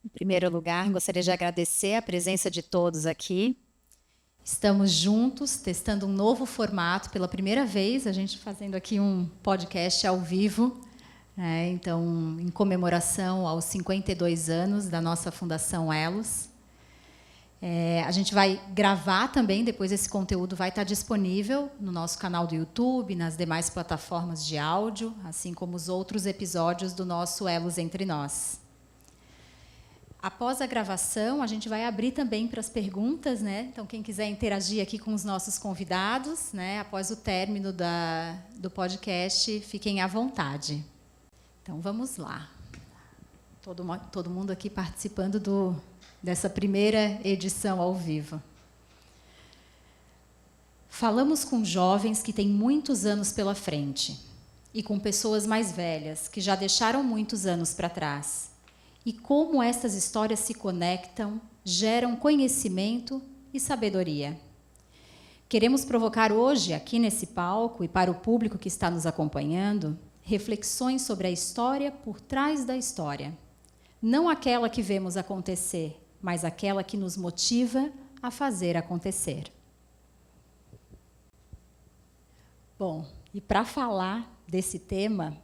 Em primeiro lugar, gostaria de agradecer a presença de todos aqui. Estamos juntos, testando um novo formato pela primeira vez, a gente fazendo aqui um podcast ao vivo, né? Então, em comemoração aos 52 anos da nossa Fundação Elos. A gente vai gravar também, depois esse conteúdo vai estar disponível no nosso canal do YouTube, nas demais plataformas de áudio, assim como os outros episódios do nosso Elos Entre Nós. Após a gravação, a gente vai abrir também para as perguntas, né? Então, quem quiser interagir aqui com os nossos convidados, né? Após o término do podcast, fiquem à vontade. Então, vamos lá. Todo mundo aqui participando dessa primeira edição ao vivo. Falamos com jovens que têm muitos anos pela frente e com pessoas mais velhas que já deixaram muitos anos para trás. E como essas histórias se conectam, geram conhecimento e sabedoria. Queremos provocar hoje, aqui nesse palco, e para o público que está nos acompanhando, reflexões sobre a história por trás da história. Não aquela que vemos acontecer, mas aquela que nos motiva a fazer acontecer. Bom, e para falar desse tema,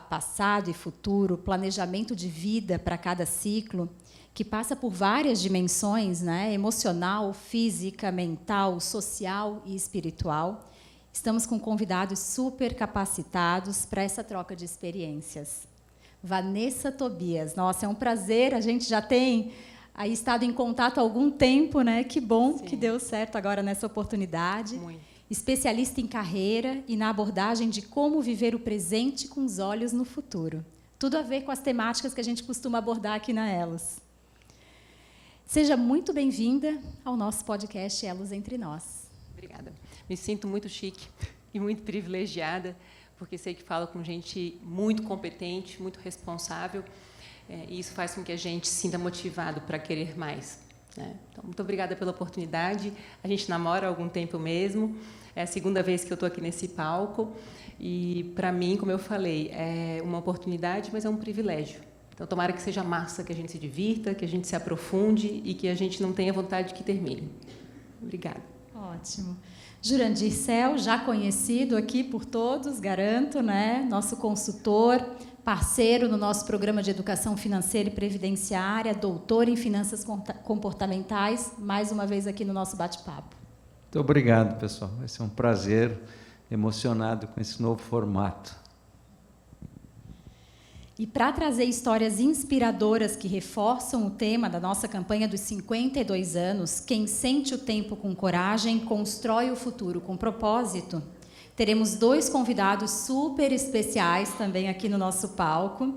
passado e futuro, planejamento de vida para cada ciclo, que passa por várias dimensões, né? Emocional, física, mental, social e espiritual. Estamos com convidados super capacitados para essa troca de experiências. Vanessa Tobias, nossa, é um prazer, a gente já tem aí estado em contato há algum tempo, né? Que bom. Sim. Que deu certo agora nessa oportunidade. Muito. Especialista em carreira e na abordagem de como viver o presente com os olhos no futuro. Tudo a ver com as temáticas que a gente costuma abordar aqui na Elos. Seja muito bem-vinda ao nosso podcast Elos Entre Nós. Obrigada. Me sinto muito chique e muito privilegiada, porque sei que falo com gente muito competente, muito responsável, e isso faz com que a gente se sinta motivado para querer mais. Então, muito obrigada pela oportunidade. A gente namora há algum tempo mesmo. É a segunda vez que eu estou aqui nesse palco. E, para mim, como eu falei, é uma oportunidade, mas é um privilégio. Então, tomara que seja massa, que a gente se divirta, que a gente se aprofunde e que a gente não tenha vontade que termine. Obrigada. Ótimo. Jurandir Cel, já conhecido aqui por todos, garanto, né? Nosso consultor, parceiro no nosso programa de educação financeira e previdenciária, doutor em finanças comportamentais, mais uma vez aqui no nosso bate-papo. Muito obrigado, pessoal. Vai ser um prazer, emocionado com esse novo formato. E para trazer histórias inspiradoras que reforçam o tema da nossa campanha dos 52 anos, quem sente o tempo com coragem, constrói o futuro com propósito, teremos dois convidados super especiais também aqui no nosso palco.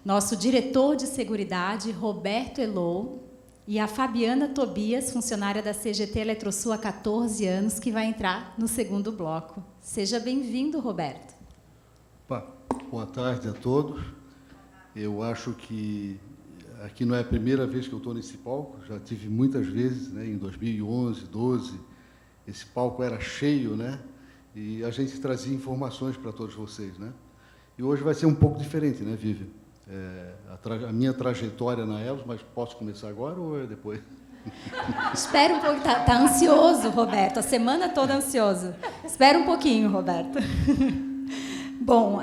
Nosso diretor de seguridade, Roberto Elou, e a Fabiana Tobias, funcionária da CGT Eletrosul há 14 anos, que vai entrar no segundo bloco. Seja bem-vindo, Roberto. Opa, boa tarde a todos. Eu acho que aqui não é a primeira vez que eu estou nesse palco, já tive muitas vezes, né, em 2011, 2012, esse palco era cheio, né? E a gente trazia informações para todos vocês, né? E hoje vai ser um pouco diferente, né, Vivian? A minha trajetória na Elos, mas posso começar agora ou é depois? Espera um pouco, tá ansioso, Roberto, a semana toda ansioso. Espera um pouquinho, Roberto. Bom,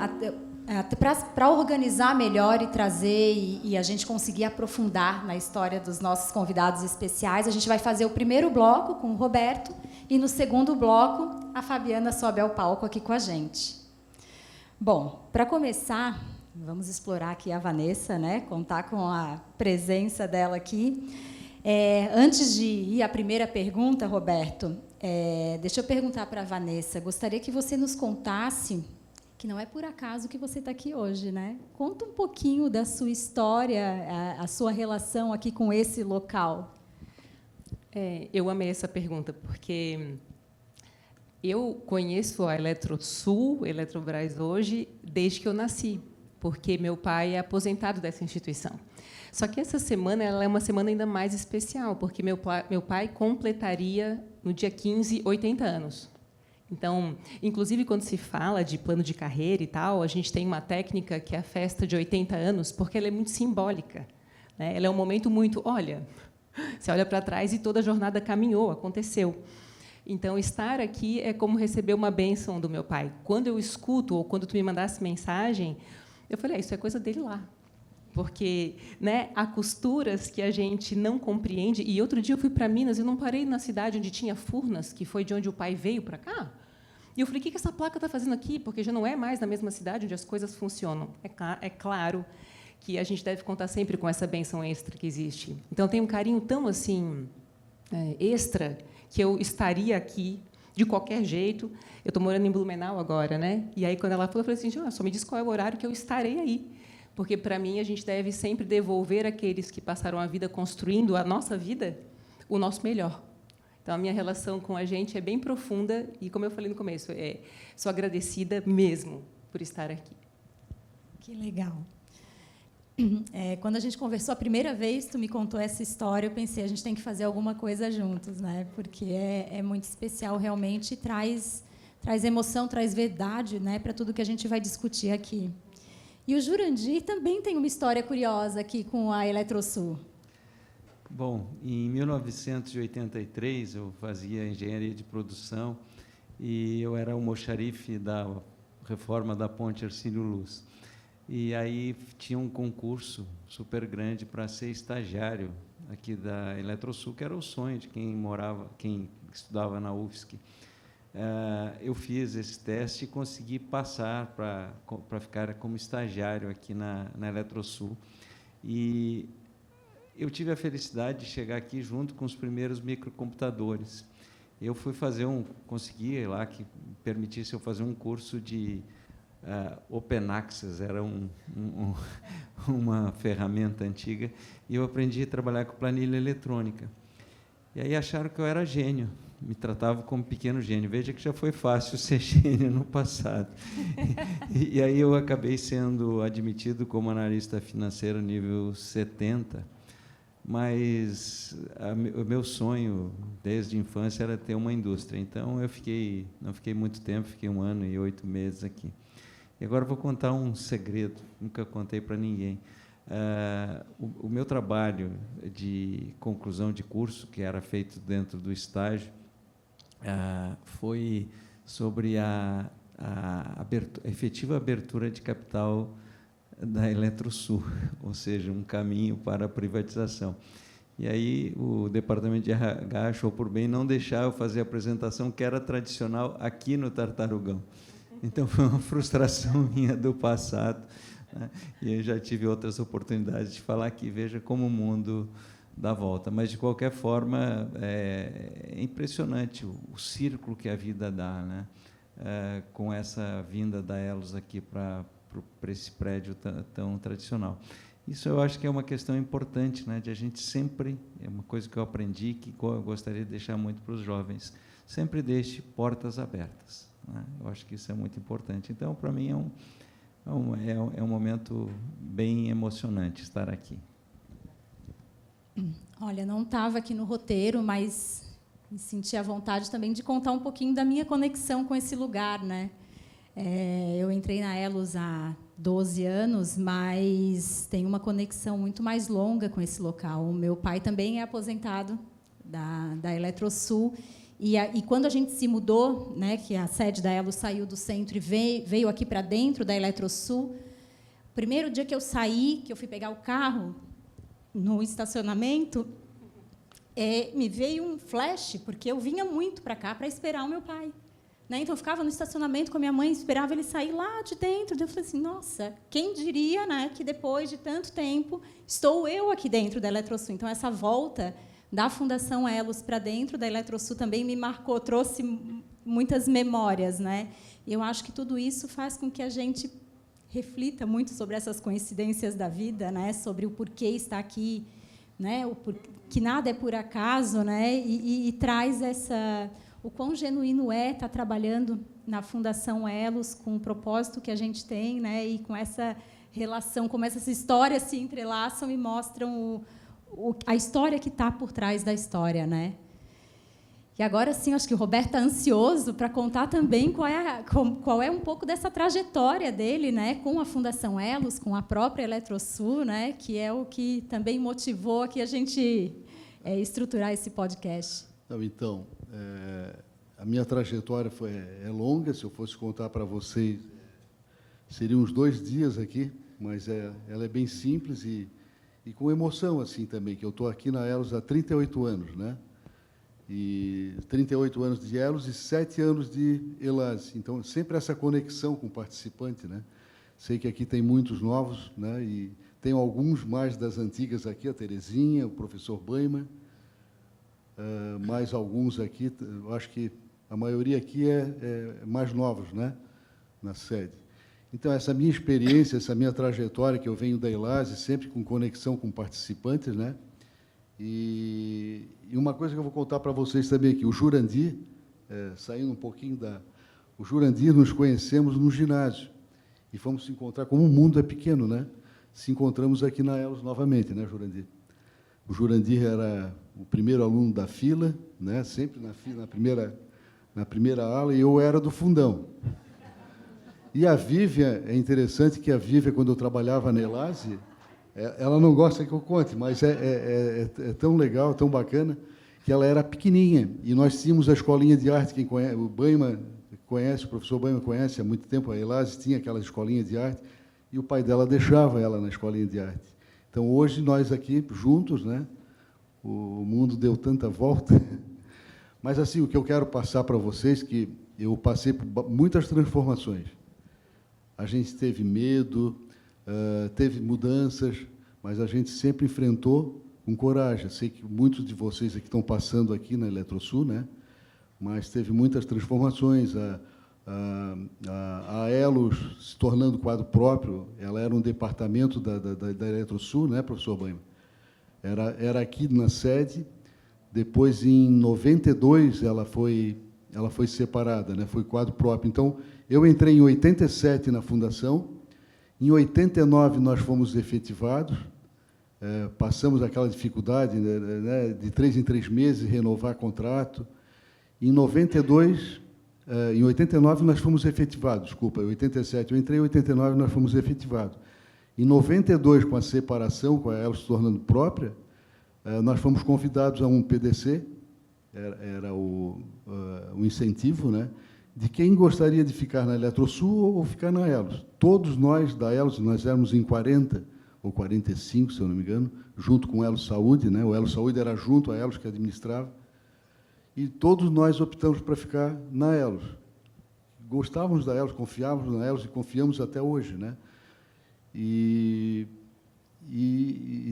para organizar melhor e trazer e a gente conseguir aprofundar na história dos nossos convidados especiais, a gente vai fazer o primeiro bloco com o Roberto e no segundo bloco a Fabiana sobe ao palco aqui com a gente. Bom, para começar, vamos explorar aqui a Vanessa, né? Contar com a presença dela aqui. Antes de ir à primeira pergunta, Roberto, deixa eu perguntar para a Vanessa. Gostaria que você nos contasse, que não é por acaso que você está aqui hoje, né? Conta um pouquinho da sua história, a sua relação aqui com esse local. Eu amei essa pergunta, porque eu conheço a Eletrosul, Eletrobras hoje, desde que eu nasci, porque meu pai é aposentado dessa instituição. Só que essa semana ela é uma semana ainda mais especial, porque meu pai completaria, no dia 15, 80 anos. Então, inclusive, quando se fala de plano de carreira e tal, a gente tem uma técnica que é a festa de 80 anos, porque ela é muito simbólica, né? Ela é um momento muito, olha, você olha para trás e toda a jornada caminhou, aconteceu. Então, estar aqui é como receber uma bênção do meu pai. Quando eu escuto, ou quando tu me mandasse mensagem, eu falei, isso é coisa dele lá. Porque, né, há costuras que a gente não compreende. E outro dia eu fui para Minas e não parei na cidade onde tinha Furnas, que foi de onde o pai veio para cá. E eu falei, o que essa placa está fazendo aqui? Porque já não é mais na mesma cidade onde as coisas funcionam. É claro que a gente deve contar sempre com essa bênção extra que existe. Então, tem um carinho tão assim extra que eu estaria aqui de qualquer jeito. Eu estou morando em Blumenau agora, né? E aí, quando ela falou, eu falei assim, só me diz qual é o horário que eu estarei aí. Porque, para mim, a gente deve sempre devolver àqueles que passaram a vida construindo a nossa vida o nosso melhor. Então, a minha relação com a gente é bem profunda e, como eu falei no começo, sou agradecida mesmo por estar aqui. Que legal. Quando a gente conversou a primeira vez, tu me contou essa história, eu pensei, a gente tem que fazer alguma coisa juntos, né? Porque é muito especial, realmente, traz emoção, traz verdade, né, para tudo que a gente vai discutir aqui. E o Jurandir também tem uma história curiosa aqui com a Eletrosul. Bom, em 1983, eu fazia engenharia de produção e eu era o almoxarife da reforma da Ponte Hercílio Luz. E aí tinha um concurso super grande para ser estagiário aqui da Eletrosul, que era o sonho de quem estudava na UFSC. Eu fiz esse teste e consegui passar para ficar como estagiário aqui na Eletrosul. E eu tive a felicidade de chegar aqui junto com os primeiros microcomputadores. Eu fui consegui lá que permitisse eu fazer um curso de Open Access, era uma ferramenta antiga, e eu aprendi a trabalhar com planilha eletrônica. E aí acharam que eu era gênio, me tratavam como pequeno gênio. Veja que já foi fácil ser gênio no passado. E aí eu acabei sendo admitido como analista financeiro nível 70, mas o meu sonho, desde a infância, era ter uma indústria. Então, não fiquei muito tempo, fiquei 1 ano e 8 meses aqui. E agora vou contar um segredo, nunca contei para ninguém. O meu trabalho de conclusão de curso, que era feito dentro do estágio, foi sobre a efetiva abertura de capital da Eletrosul, ou seja, um caminho para a privatização. E aí o departamento de RH achou por bem não deixar eu fazer a apresentação que era tradicional aqui no Tartarugão. Então, foi uma frustração minha do passado, né? E eu já tive outras oportunidades de falar aqui. Veja como o mundo dá volta. Mas, de qualquer forma, é impressionante o círculo que a vida dá, né? Com essa vinda da Elos aqui para esse prédio tão tradicional. Isso eu acho que é uma questão importante, né? De a gente sempre, é uma coisa que eu aprendi, que eu gostaria de deixar muito para os jovens, sempre deixe portas abertas, né? Eu acho que isso é muito importante. Então, para mim, é um momento bem emocionante estar aqui. Olha, não estava aqui no roteiro, mas me senti à vontade também de contar um pouquinho da minha conexão com esse lugar, né? Eu entrei na Elos há 12 anos, mas tenho uma conexão muito mais longa com esse local. O meu pai também é aposentado da Eletrosul, e quando a gente se mudou, né, que a sede da Elos saiu do centro e veio aqui para dentro da Eletrosul, o primeiro dia que eu saí, que eu fui pegar o carro no estacionamento, me veio um flash, porque eu vinha muito para cá para esperar o meu pai. Então, eu ficava no estacionamento com a minha mãe, esperava ele sair lá de dentro. Eu falei assim, nossa, quem diria, né, que depois de tanto tempo estou eu aqui dentro da Eletrosul. Então, essa volta da Fundação Elos para dentro da Eletrosul também me marcou, trouxe muitas memórias, né? E eu acho que tudo isso faz com que a gente reflita muito sobre essas coincidências da vida, né, sobre o porquê estar aqui, né, que nada é por acaso, né, e traz o quão genuíno estar trabalhando na Fundação Elos, com o propósito que a gente tem, né, e com essa relação, como essas histórias se entrelaçam e mostram a história que está por trás da história, né? E agora sim, acho que o Roberto está ansioso para contar também qual é um pouco dessa trajetória dele, né, com a Fundação Elos, com a própria Eletrosul, né, que é o que também motivou aqui a gente estruturar esse podcast. Então, a minha trajetória é longa. Se eu fosse contar para vocês, seriam uns 2 dias aqui, mas ela é bem simples e com emoção assim também, que eu estou aqui na Elos há 38 anos, né? E 38 anos de Elos e 7 anos de Elase. Então, sempre essa conexão com o participante, né? Sei que aqui tem muitos novos, né? E tem alguns mais das antigas aqui, a Terezinha, o professor Boima, mais alguns aqui. Eu acho que a maioria aqui é mais novos, né? Na sede. Então, essa minha experiência, essa minha trajetória, que eu venho da Elase, sempre com conexão com participantes, né? E uma coisa que eu vou contar para vocês também aqui, o Jurandir, saindo um pouquinho o Jurandir, nos conhecemos no ginásio, e fomos se encontrar, como o mundo é pequeno, né? Se encontramos aqui na Elos novamente, né, Jurandir? O Jurandir era o primeiro aluno da fila, né? Sempre na primeira aula, e eu era do fundão. E a Vívia, é interessante que a Vívia, quando eu trabalhava na Elase, ela não gosta que eu conte, mas é tão legal, tão bacana, que ela era pequenininha. E nós tínhamos a escolinha de arte, quem conhece, o Boima conhece, o professor Boima conhece há muito tempo, a Elase tinha aquela escolinha de arte, e o pai dela deixava ela na escolinha de arte. Então, hoje, nós aqui, juntos, né, o mundo deu tanta volta. Mas, assim, o que eu quero passar para vocês, que eu passei por muitas transformações. A gente teve medo, teve mudanças, mas a gente sempre enfrentou com coragem. Sei que muitos de vocês aqui estão passando aqui na Eletrosul, né? Mas teve muitas transformações. A Elos se tornando quadro próprio, ela era um departamento da Eletrosul, né, professor Boima? Era aqui na sede. Depois, em 92, ela foi separada, né? Foi quadro próprio. Então, eu entrei em 87 na fundação. Em 89, nós fomos efetivados, passamos aquela dificuldade, né, de 3 em 3 meses, renovar contrato. Em 89, nós fomos efetivados, desculpa, em 87 eu entrei, em 89 nós fomos efetivados. Em 92, com a separação, com a Elos se tornando própria, nós fomos convidados a um PDC, era o incentivo, né, de quem gostaria de ficar na Eletrosul ou ficar na Elos. Todos nós da Elos, nós éramos em 40 ou 45, se eu não me engano, junto com o Elos Saúde, né? O Elos Saúde era junto à Elos que administrava, e todos nós optamos para ficar na Elos. Gostávamos da Elos, confiávamos na Elos e confiamos até hoje, né? E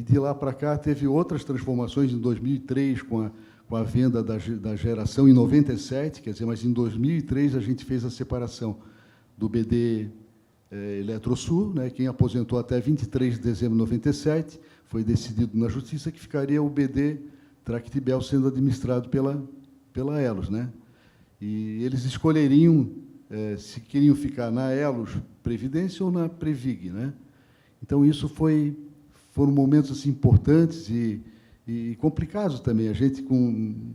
de lá para cá teve outras transformações. Em 2003, com a venda da geração, em 97, quer dizer, mas em 2003 a gente fez a separação do BD Eletrosul, né? Quem aposentou até 23 de dezembro de 97, foi decidido na Justiça que ficaria o BD Tractibel sendo administrado pela Elos, né? E eles escolheriam se queriam ficar na Elos Previdência ou na Previg, né? Então, isso foram momentos assim, importantes e complicados também. A gente,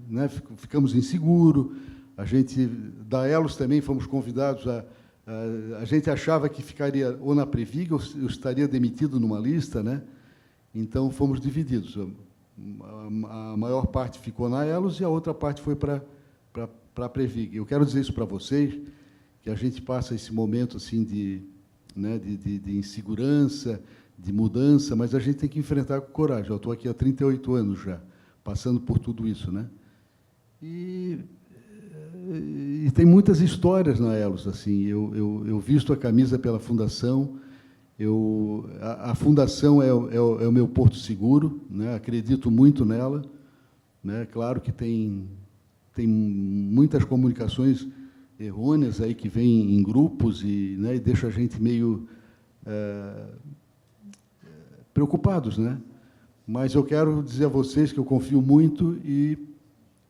né, ficamos inseguro. A gente, da Elos também, fomos convidados a gente achava que ficaria ou na Previg ou estaria demitido numa lista, né? Então, fomos divididos. A maior parte ficou na Elos e a outra parte foi para a Previg. Eu quero dizer isso para vocês, que a gente passa esse momento assim de insegurança, de mudança, mas a gente tem que enfrentar com coragem. Eu estou aqui há 38 anos já, passando por tudo isso, né? E tem muitas histórias na Elos, assim. Eu visto a camisa pela Fundação. A Fundação é o meu porto seguro, né? Acredito muito nela, né? Claro que tem muitas comunicações errôneas aí que vêm em grupos né, e deixa a gente meio preocupados, né? Mas eu quero dizer a vocês que eu confio muito e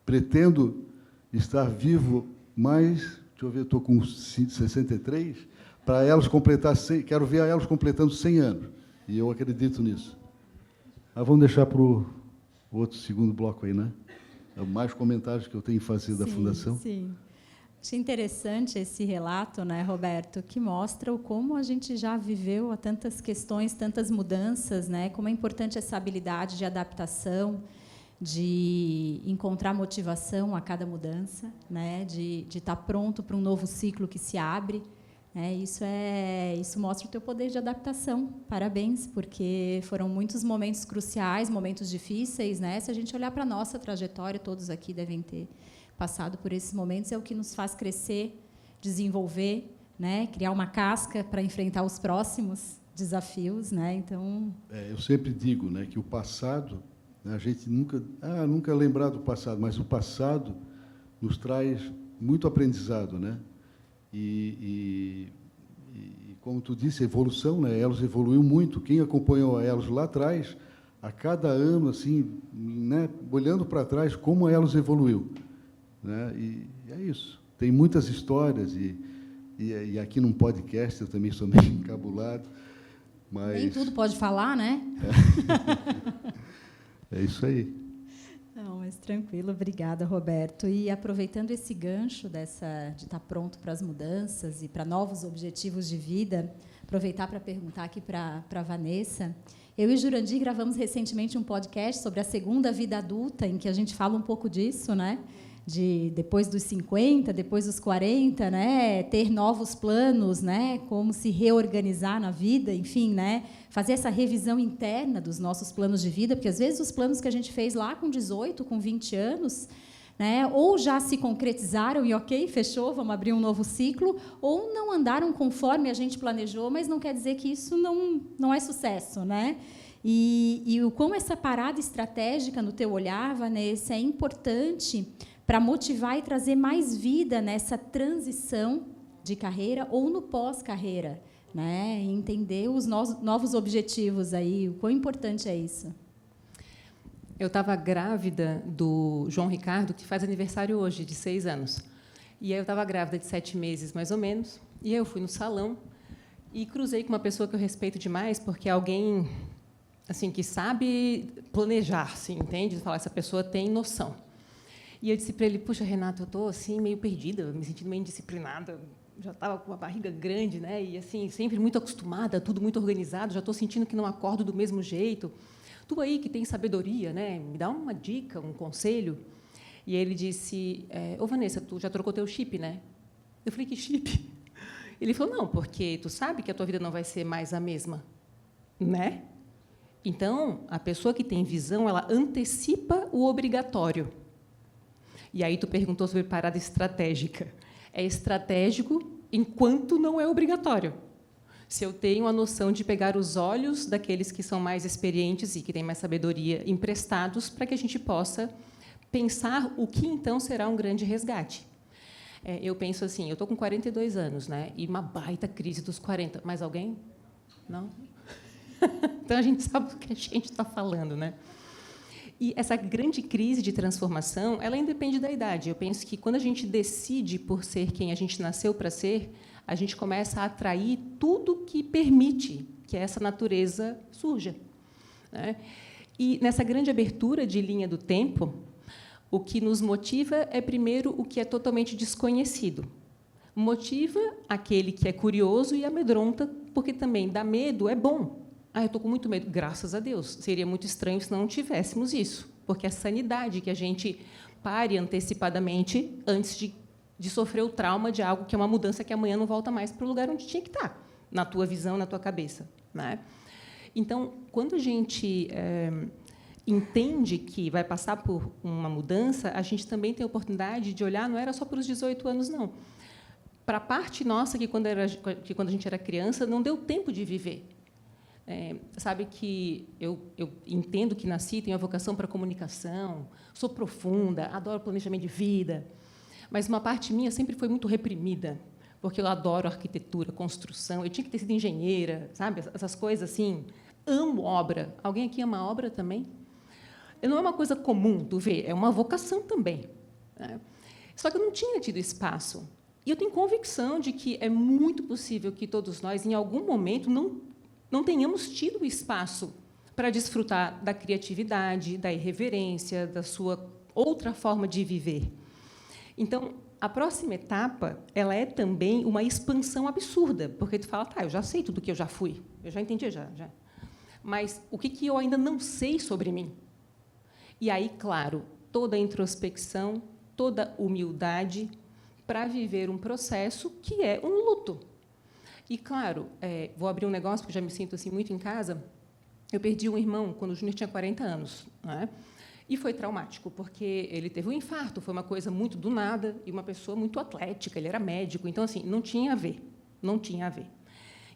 pretendo estar vivo mais, deixa eu ver, estou com 63, para Elos completar 100, quero ver a Elos completando 100 anos, e eu acredito nisso. Mas vamos deixar para o outro segundo bloco aí, né? mais comentários que eu tenho a fazer da Fundação. Sim. Achei interessante esse relato, né, Roberto, que mostra o como a gente já viveu a tantas questões, tantas mudanças, né, como é importante essa habilidade de adaptação, de encontrar motivação a cada mudança, né, de estar pronto para um novo ciclo que se abre. Isso mostra o teu poder de adaptação. Parabéns, porque foram muitos momentos cruciais, momentos difíceis, né? Se a gente olhar para a nossa trajetória, todos aqui devem ter passado por esses momentos, é o que nos faz crescer, desenvolver, né? Criar uma casca para enfrentar os próximos desafios, né? Então, eu sempre digo, né, que o passado, né, a gente nunca lembrar do passado, mas o passado nos traz muito aprendizado, né? E como tu disse, a evolução, né? A Elos evoluiu muito. Quem acompanhou a Elos lá atrás, a cada ano, assim, né, olhando para trás, como a Elos evoluiu, né? E é isso. Tem muitas histórias e aqui num podcast eu também sou meio encabulado, mas nem tudo pode falar, né? É isso aí. Não, mas tranquilo, obrigada, Roberto. E aproveitando esse gancho de estar pronto para as mudanças e para novos objetivos de vida, aproveitar para perguntar aqui para a Vanessa. Eu e Jurandir gravamos recentemente um podcast sobre a segunda vida adulta, em que a gente fala um pouco disso, né? De depois dos 50, depois dos 40, né, ter novos planos, né, como se reorganizar na vida, enfim, né, fazer essa revisão interna dos nossos planos de vida, porque às vezes os planos que a gente fez lá com 18, com 20 anos, né, ou já se concretizaram e ok, fechou, vamos abrir um novo ciclo, ou não andaram conforme a gente planejou, mas não quer dizer que isso não é sucesso, né? E o como essa parada estratégica no teu olhar, Vanessa, é importante para motivar e trazer mais vida nessa transição de carreira ou no pós-carreira, né? E entender os novos objetivos aí, o quão importante é isso. Eu estava grávida do João Ricardo, que faz aniversário hoje, de 6 anos. E aí eu estava grávida de 7 meses, mais ou menos, e aí eu fui no salão e cruzei com uma pessoa que eu respeito demais, porque é alguém assim, que sabe planejar, assim, entende? Falar, essa pessoa tem noção. E eu disse para ele, puxa, Renato, eu estou assim, meio perdida, me sentindo meio indisciplinada, já estava com uma barriga grande, né? E assim, sempre muito acostumada, tudo muito organizado, já estou sentindo que não acordo do mesmo jeito. Tu aí que tem sabedoria, né? Me dá uma dica, um conselho. E ele disse, ô Vanessa, tu já trocou teu chip, né? Eu falei, que chip? Ele falou, não, porque tu sabe que a tua vida não vai ser mais a mesma, né? Então, a pessoa que tem visão, ela antecipa o obrigatório. E aí tu perguntou sobre parada estratégica. É estratégico enquanto não é obrigatório. Se eu tenho a noção de pegar os olhos daqueles que são mais experientes e que têm mais sabedoria emprestados para que a gente possa pensar o que, então, será um grande resgate. Eu penso assim, eu estou com 42 anos, né? E uma baita crise dos 40. Mais alguém? Não? Então, a gente sabe do que a gente está falando, né? E essa grande crise de transformação, ela independe da idade. Eu penso que, quando a gente decide por ser quem a gente nasceu para ser, a gente começa a atrair tudo que permite que essa natureza surja, né? E, nessa grande abertura de linha do tempo, o que nos motiva é, primeiro, o que é totalmente desconhecido. Motiva aquele que é curioso e amedronta, porque também dá medo é bom. Eu estou com muito medo. Graças a Deus. Seria muito estranho se não tivéssemos isso, porque é sanidade que a gente pare antecipadamente antes de sofrer o trauma de algo que é uma mudança que amanhã não volta mais para o lugar onde tinha que estar, na tua visão, na tua cabeça, né? Então, quando a gente entende que vai passar por uma mudança, a gente também tem a oportunidade de olhar, não era só para os 18 anos, não. Para a parte nossa, que quando a gente era criança, não deu tempo de viver. Sabe que eu entendo que nasci, tenho a vocação para comunicação, sou profunda, adoro planejamento de vida, mas uma parte minha sempre foi muito reprimida, porque eu adoro arquitetura, construção, eu tinha que ter sido engenheira, sabe? Essas coisas assim. Amo obra. Alguém aqui ama obra também? Não é uma coisa comum, tu vê, é uma vocação também, né? Só que eu não tinha tido espaço. E eu tenho convicção de que é muito possível que todos nós, em algum momento, não tenhamos tido espaço para desfrutar da criatividade, da irreverência, da sua outra forma de viver. Então, a próxima etapa, ela é também uma expansão absurda, porque tu fala, tá, eu já sei tudo que eu já fui, eu já entendi, já. Mas o que eu ainda não sei sobre mim? E aí, claro, toda a introspecção, toda a humildade para viver um processo que é um luto. E, claro, vou abrir um negócio, porque já me sinto assim muito em casa. Eu perdi um irmão quando o Júnior tinha 40 anos. Né? E foi traumático, porque ele teve um infarto, foi uma coisa muito do nada, e uma pessoa muito atlética, ele era médico, então, assim, não tinha a ver.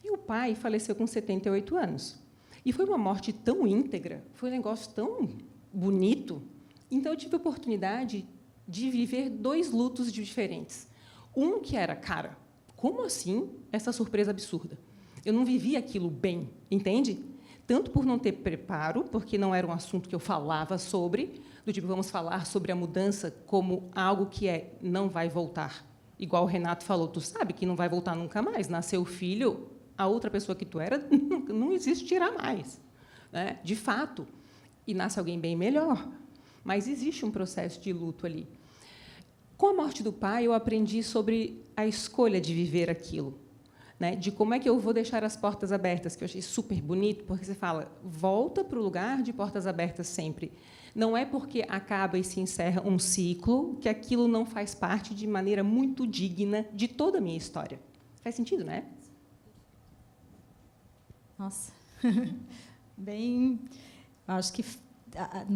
E o pai faleceu com 78 anos. E foi uma morte tão íntegra, foi um negócio tão bonito. Então, eu tive a oportunidade de viver 2 lutos diferentes. Um que era, cara, como assim essa surpresa absurda? Eu não vivia aquilo bem, entende? Tanto por não ter preparo, porque não era um assunto que eu falava sobre, do tipo, vamos falar sobre a mudança como algo que não vai voltar. Igual o Renato falou, tu sabe que não vai voltar nunca mais. Nasceu filho, a outra pessoa que tu era não existirá mais. Né? De fato. E nasce alguém bem melhor. Mas existe um processo de luto ali. Com a morte do pai, eu aprendi sobre a escolha de viver aquilo. Né, de como é que eu vou deixar as portas abertas, que eu achei super bonito, porque você fala, volta para o lugar de portas abertas sempre. Não é porque acaba e se encerra um ciclo que aquilo não faz parte de maneira muito digna de toda a minha história. Faz sentido, né? Nossa, bem... Acho que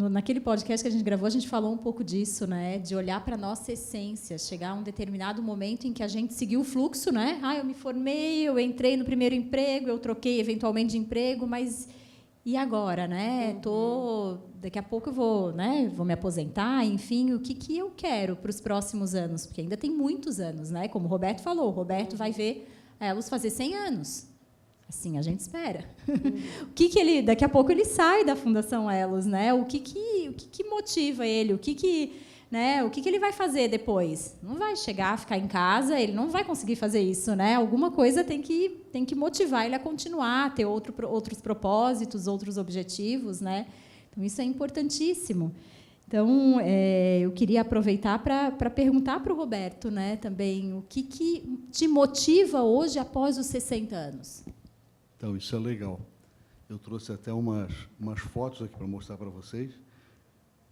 naquele podcast que a gente gravou, a gente falou um pouco disso, né? De olhar para a nossa essência, chegar a um determinado momento em que a gente seguiu o fluxo, né? Eu me formei, eu entrei no primeiro emprego, eu troquei eventualmente de emprego, mas e agora, né? Daqui a pouco eu vou, né? Vou me aposentar, enfim, o que eu quero para os próximos anos? Porque ainda tem muitos anos, né? Como o Roberto falou, o Roberto vai ver a Elos fazer 100 anos. Assim, a gente espera. O que ele, daqui a pouco ele sai da Fundação Elos, né? O que motiva ele? O que ele vai fazer depois? Não vai chegar, ficar em casa, ele não vai conseguir fazer isso, né? Alguma coisa tem que motivar ele a continuar, ter outros propósitos, outros objetivos, né? Então isso é importantíssimo. Então, eu queria aproveitar para perguntar para o Roberto, né, também, o que te motiva hoje após os 60 anos? Então, isso é legal. Eu trouxe até umas fotos aqui para mostrar para vocês,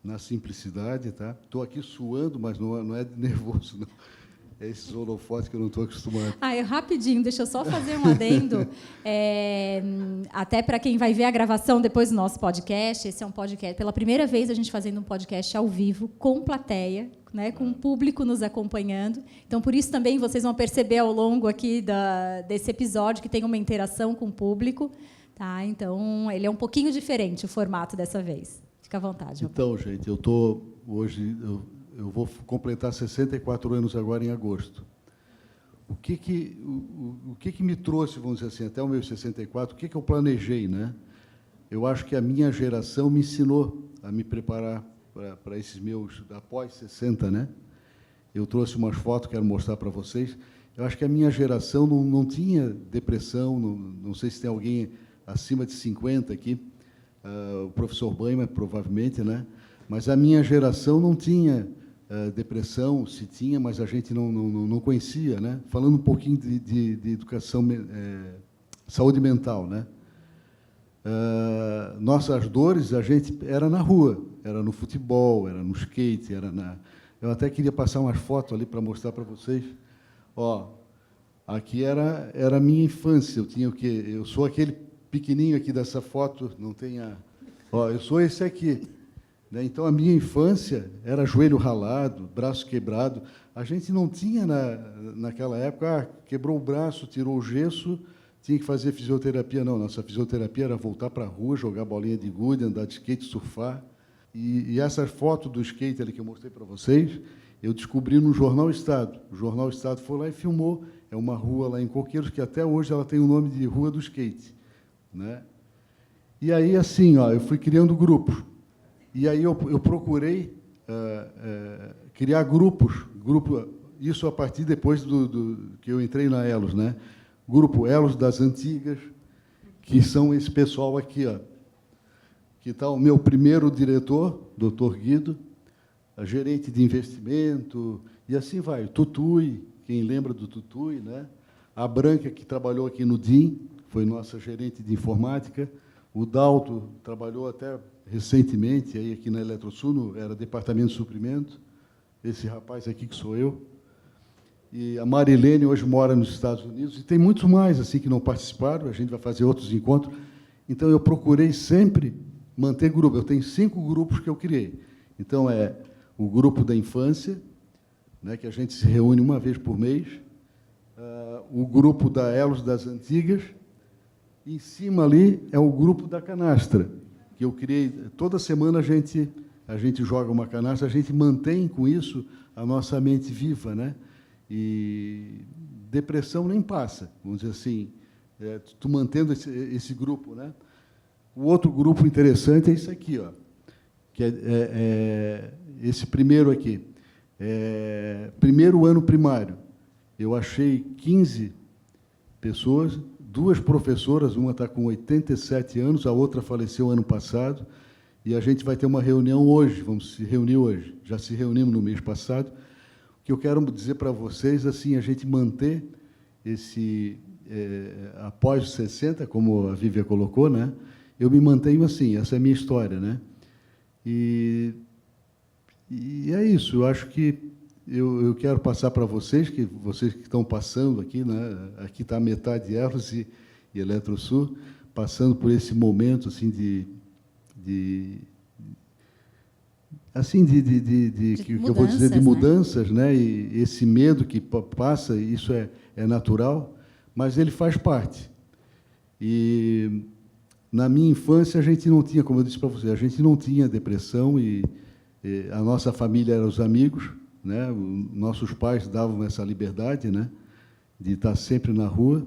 na simplicidade, tá? Estou aqui suando, mas não é de nervoso, não. É esses holofotes que eu não estou acostumado. Rapidinho, deixa eu só fazer um adendo. Até para quem vai ver a gravação depois do nosso podcast, esse é um podcast, pela primeira vez a gente fazendo um podcast ao vivo, com plateia, né, com o público nos acompanhando. Então, por isso também vocês vão perceber ao longo aqui desse episódio que tem uma interação com o público. Tá? Então, ele é um pouquinho diferente, o formato dessa vez. Fica à vontade. Então, gente, eu vou completar 64 anos agora em agosto. O que me trouxe, vamos dizer assim, até os meus 64, o que eu planejei, né? Eu acho que a minha geração me ensinou a me preparar para esses meus após 60, né? Eu trouxe umas fotos, quero mostrar para vocês. Eu acho que a minha geração não tinha depressão, não sei se tem alguém acima de 50 aqui, o professor Banha, provavelmente, né? Mas a minha geração não tinha depressão, se tinha, mas a gente não conhecia, né? Falando um pouquinho de educação, saúde mental, né? Nossas dores, a gente era na rua, era no futebol, era no skate, eu até queria passar umas fotos ali para mostrar para vocês. Aqui era a minha infância. Eu tinha o quê? Eu sou aquele pequenininho aqui dessa foto, não tem eu sou esse aqui. Né? Então, a minha infância era joelho ralado, braço quebrado. A gente não tinha, naquela época, quebrou o braço, tirou o gesso, tinha que fazer fisioterapia. Não, nossa fisioterapia era voltar para a rua, jogar bolinha de gude, andar de skate, surfar. E essa foto do skate ali que eu mostrei para vocês, eu descobri no Jornal Estado. O Jornal Estado foi lá e filmou. É uma rua lá em Coqueiros, que até hoje ela tem o nome de Rua do Skate. Né? E aí, assim, eu fui criando grupos. E aí eu procurei criar grupos, isso a partir depois que eu entrei na Elos, né? Grupo Elos das Antigas, que são esse pessoal aqui, que está o meu primeiro diretor, Dr. Guido, a gerente de investimento, e assim vai. Tutui, quem lembra do Tutui, né? A Branca, que trabalhou aqui no DIM, foi nossa gerente de informática. O Dalto trabalhou até recentemente aí aqui na Eletrosul, era departamento de suprimento. Esse rapaz aqui que sou eu. E a Marilene hoje mora nos Estados Unidos, e tem muitos mais assim que não participaram, a gente vai fazer outros encontros. Então, eu procurei sempre manter grupo. Eu tenho 5 grupos que eu criei. Então, é o grupo da infância, né, que a gente se reúne uma vez por mês, o grupo da Elos das Antigas, e em cima ali é o grupo da canastra, que eu criei. Toda semana a gente joga uma canastra, a gente mantém com isso a nossa mente viva, né? E depressão nem passa, vamos dizer assim, tu mantendo esse grupo, né? O outro grupo interessante é isso aqui, ó, que é esse primeiro aqui, primeiro ano primário. Eu achei 15 pessoas, 2 professoras, uma está com 87 anos, a outra faleceu ano passado, e a gente vai ter uma reunião hoje, vamos se reunir hoje, já se reunimos no mês passado. O que eu quero dizer para vocês, assim, a gente manter esse, após os 60, como a Vívia colocou, né? Eu me mantenho assim, essa é a minha história, né? E é isso, eu acho que eu quero passar para vocês que estão passando aqui, né? Aqui está a metade de Elos e Eletrosul, passando por esse momento assim de que eu vou dizer, de mudanças, né? E esse medo que passa, isso é natural, mas ele faz parte. E na minha infância a gente não tinha, como eu disse para você, a gente não tinha depressão, e a nossa família eram os amigos, né? Nossos pais davam essa liberdade, né? De estar sempre na rua.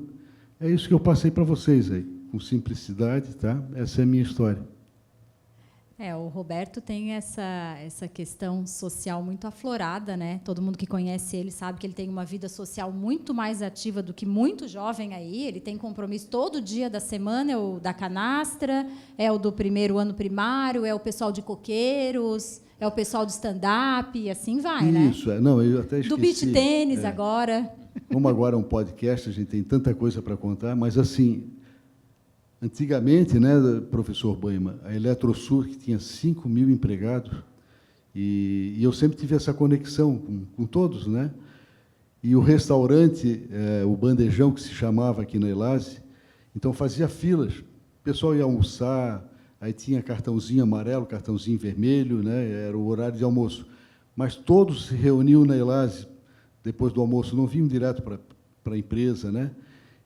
É isso que eu passei para vocês aí, com simplicidade, tá? Essa é a minha história. O Roberto tem essa questão social muito aflorada, né? Todo mundo que conhece ele sabe que ele tem uma vida social muito mais ativa do que muito jovem aí. Ele tem compromisso todo dia da semana, é o da canastra, é o do primeiro ano primário, é o pessoal de coqueiros, é o pessoal do stand-up, e assim vai, né? Isso, não, eu até esqueci. Do beach tênis agora. Como agora é um podcast, a gente tem tanta coisa para contar, mas assim, antigamente, né, professor Boima, a Eletrosul, que tinha 5.000 empregados, e eu sempre tive essa conexão com todos, né? E o restaurante, o bandejão, que se chamava aqui na Elase, então fazia filas. O pessoal ia almoçar, aí tinha cartãozinho amarelo, cartãozinho vermelho, né? Era o horário de almoço. Mas todos se reuniam na Elase depois do almoço, não vinham direto para a empresa, né?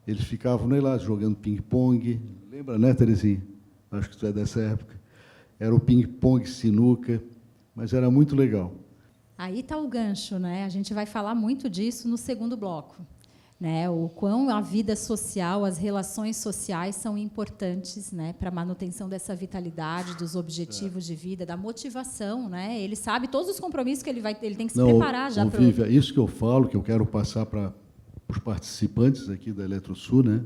Eles ficavam na Elase jogando ping-pong. Lembra, né, Terezinha? Acho que tu é dessa época. Era o ping-pong, sinuca, mas era muito legal. Aí está o gancho, né? A gente vai falar muito disso no segundo bloco, né? O quão a vida social, as relações sociais são importantes, né, para a manutenção dessa vitalidade, dos objetivos de vida, da motivação, né? Ele sabe todos os compromissos que ele tem que se preparar já para. Vívia, isso que eu falo, que eu quero passar para os participantes aqui da Eletrosul, né?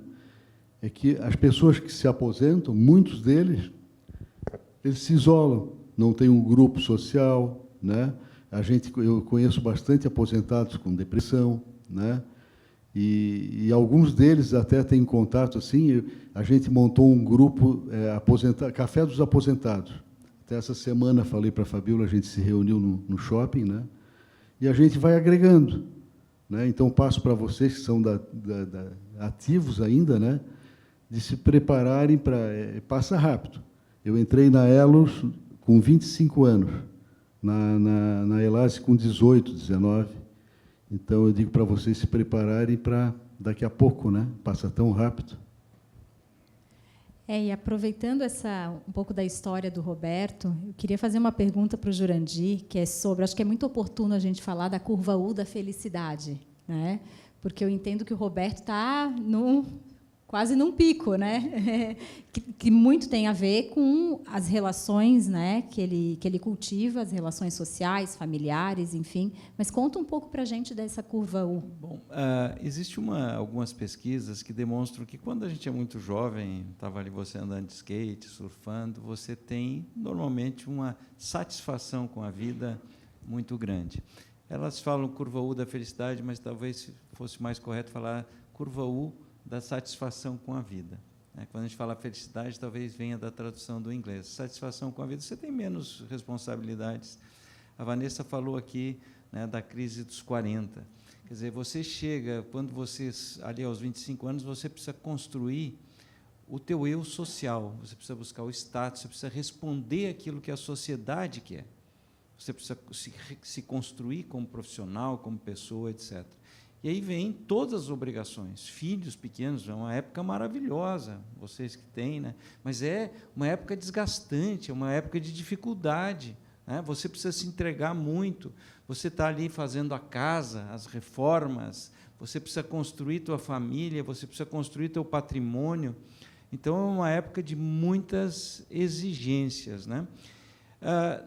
É que as pessoas que se aposentam, muitos deles, eles se isolam, não tem um grupo social, né? Eu conheço bastante aposentados com depressão, né? E alguns deles até têm contato assim. A gente montou um grupo Café dos Aposentados. Até essa semana falei para a Fabíola, a gente se reuniu no shopping, né? E a gente vai agregando, né? Então passo para vocês que são ativos ainda, né? De se prepararem para passa rápido. Eu entrei na Elos com 25 anos, na Elase com 18, 19. Então, eu digo para vocês se prepararem para daqui a pouco, né? Passa tão rápido. E aproveitando um pouco da história do Roberto, eu queria fazer uma pergunta para o Jurandir, que é sobre, acho que é muito oportuno a gente falar da curva U da felicidade, né? Porque eu entendo que o Roberto está quase num pico, né? que muito tem a ver com as relações, né, que ele cultiva, as relações sociais, familiares, enfim. Mas conta um pouco para a gente dessa curva U. Bom, existe algumas pesquisas que demonstram que quando a gente é muito jovem, estava ali você andando de skate, surfando, você tem normalmente uma satisfação com a vida muito grande. Elas falam curva U da felicidade, mas talvez fosse mais correto falar curva U da satisfação com a vida. Quando a gente fala felicidade, talvez venha da tradução do inglês. Satisfação com a vida, você tem menos responsabilidades. A Vanessa falou aqui, né, da crise dos 40. Quer dizer, você chega, quando você, ali aos 25 anos, você precisa construir o teu eu social, você precisa buscar o status, você precisa responder aquilo que a sociedade quer. Você precisa se construir como profissional, como pessoa, etc. E aí vem todas as obrigações. Filhos pequenos, é uma época maravilhosa, vocês que têm, né? Mas é uma época desgastante, é uma época de dificuldade, né? Você precisa se entregar muito, você está ali fazendo a casa, as reformas, você precisa construir tua família, você precisa construir teu patrimônio. Então, é uma época de muitas exigências, né?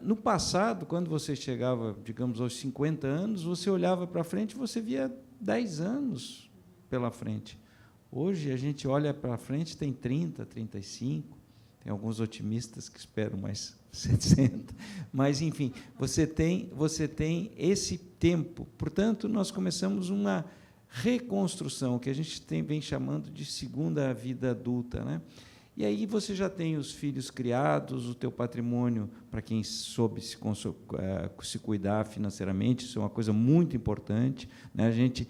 No passado, quando você chegava, digamos, aos 50 anos, você olhava para frente e você via 10 anos pela frente. Hoje, a gente olha para frente, tem 30, 35, tem alguns otimistas que esperam mais 60, mas, enfim, você tem esse tempo. Portanto, nós começamos uma reconstrução, que a gente vem chamando de segunda vida adulta, né? E aí você já tem os filhos criados, o teu patrimônio, para quem soube se cuidar financeiramente, isso é uma coisa muito importante, né? A gente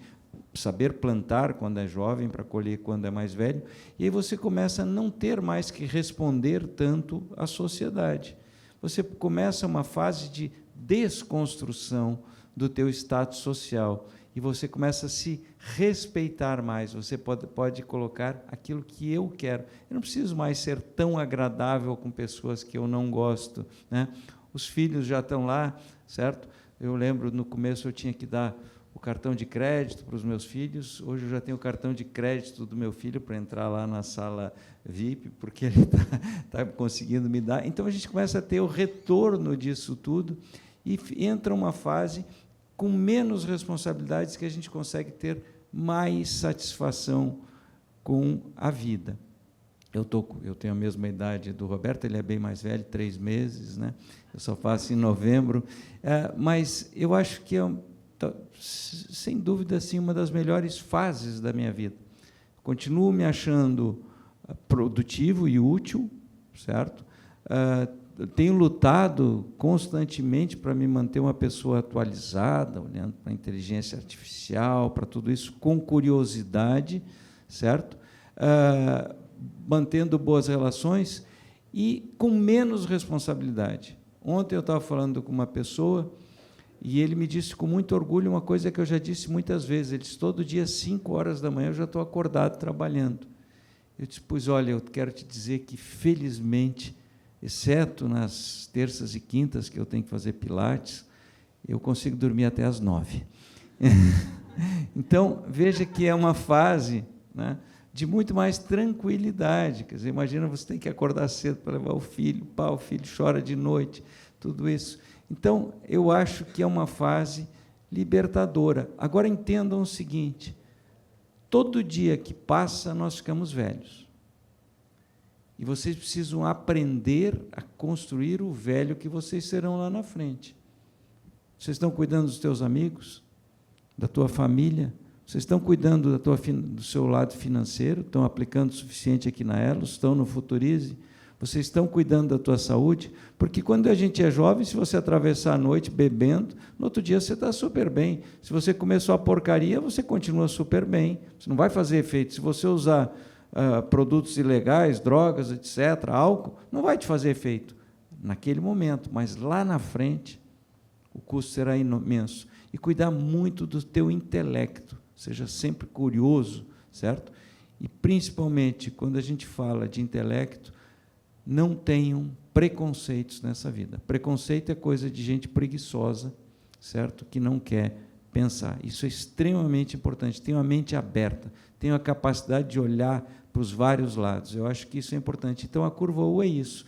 saber plantar quando é jovem, para colher quando é mais velho, e aí você começa a não ter mais que responder tanto à sociedade. Você começa uma fase de desconstrução do teu status social, e você começa a se respeitar mais, você pode colocar aquilo que eu quero. Eu não preciso mais ser tão agradável com pessoas que eu não gosto, né? Os filhos já estão lá, certo? Eu lembro, no começo, eu tinha que dar o cartão de crédito para os meus filhos, hoje eu já tenho o cartão de crédito do meu filho para entrar lá na sala VIP, porque ele está conseguindo me dar. Então, a gente começa a ter o retorno disso tudo e entra uma fase com menos responsabilidades, que a gente consegue ter mais satisfação com a vida. Eu tenho a mesma idade do Roberto, ele é bem mais velho, 3 meses, né? Eu só faço em novembro, mas eu acho que é, sem dúvida, assim, uma das melhores fases da minha vida. Continuo me achando produtivo e útil, certo? Tenho lutado constantemente para me manter uma pessoa atualizada, olhando para a inteligência artificial, para tudo isso, com curiosidade, certo? Mantendo boas relações e com menos responsabilidade. Ontem eu estava falando com uma pessoa e ele me disse com muito orgulho uma coisa que eu já disse muitas vezes. Ele disse, todo dia, às 5 horas da manhã, eu já estou acordado trabalhando. Eu disse, pois, olha, eu quero te dizer que, felizmente, exceto nas terças e quintas, que eu tenho que fazer pilates, eu consigo dormir até às 9. Então, veja que é uma fase, né, de muito mais tranquilidade. Quer dizer, imagina, você tem que acordar cedo para levar o filho chora de noite, tudo isso. Então, eu acho que é uma fase libertadora. Agora, entendam o seguinte, todo dia que passa, nós ficamos velhos. E vocês precisam aprender a construir o velho que vocês serão lá na frente. Vocês estão cuidando dos teus amigos, da tua família, vocês estão cuidando do seu lado financeiro, estão aplicando o suficiente aqui na Elos, estão no Futurize, vocês estão cuidando da tua saúde, porque quando a gente é jovem, se você atravessar a noite bebendo, no outro dia você está super bem. Se você comer só porcaria, você continua super bem. Você não vai fazer efeito. Se você usar produtos ilegais, drogas, etc., álcool, não vai te fazer efeito naquele momento, mas lá na frente o custo será imenso. E cuidar muito do teu intelecto, seja sempre curioso, certo? E, principalmente, quando a gente fala de intelecto, não tenham preconceitos nessa vida. Preconceito é coisa de gente preguiçosa, certo? Que não quer pensar. Isso é extremamente importante. Tenha a mente aberta, tenha a capacidade de olhar para os vários lados. Eu acho que isso é importante. Então, a curva U é isso.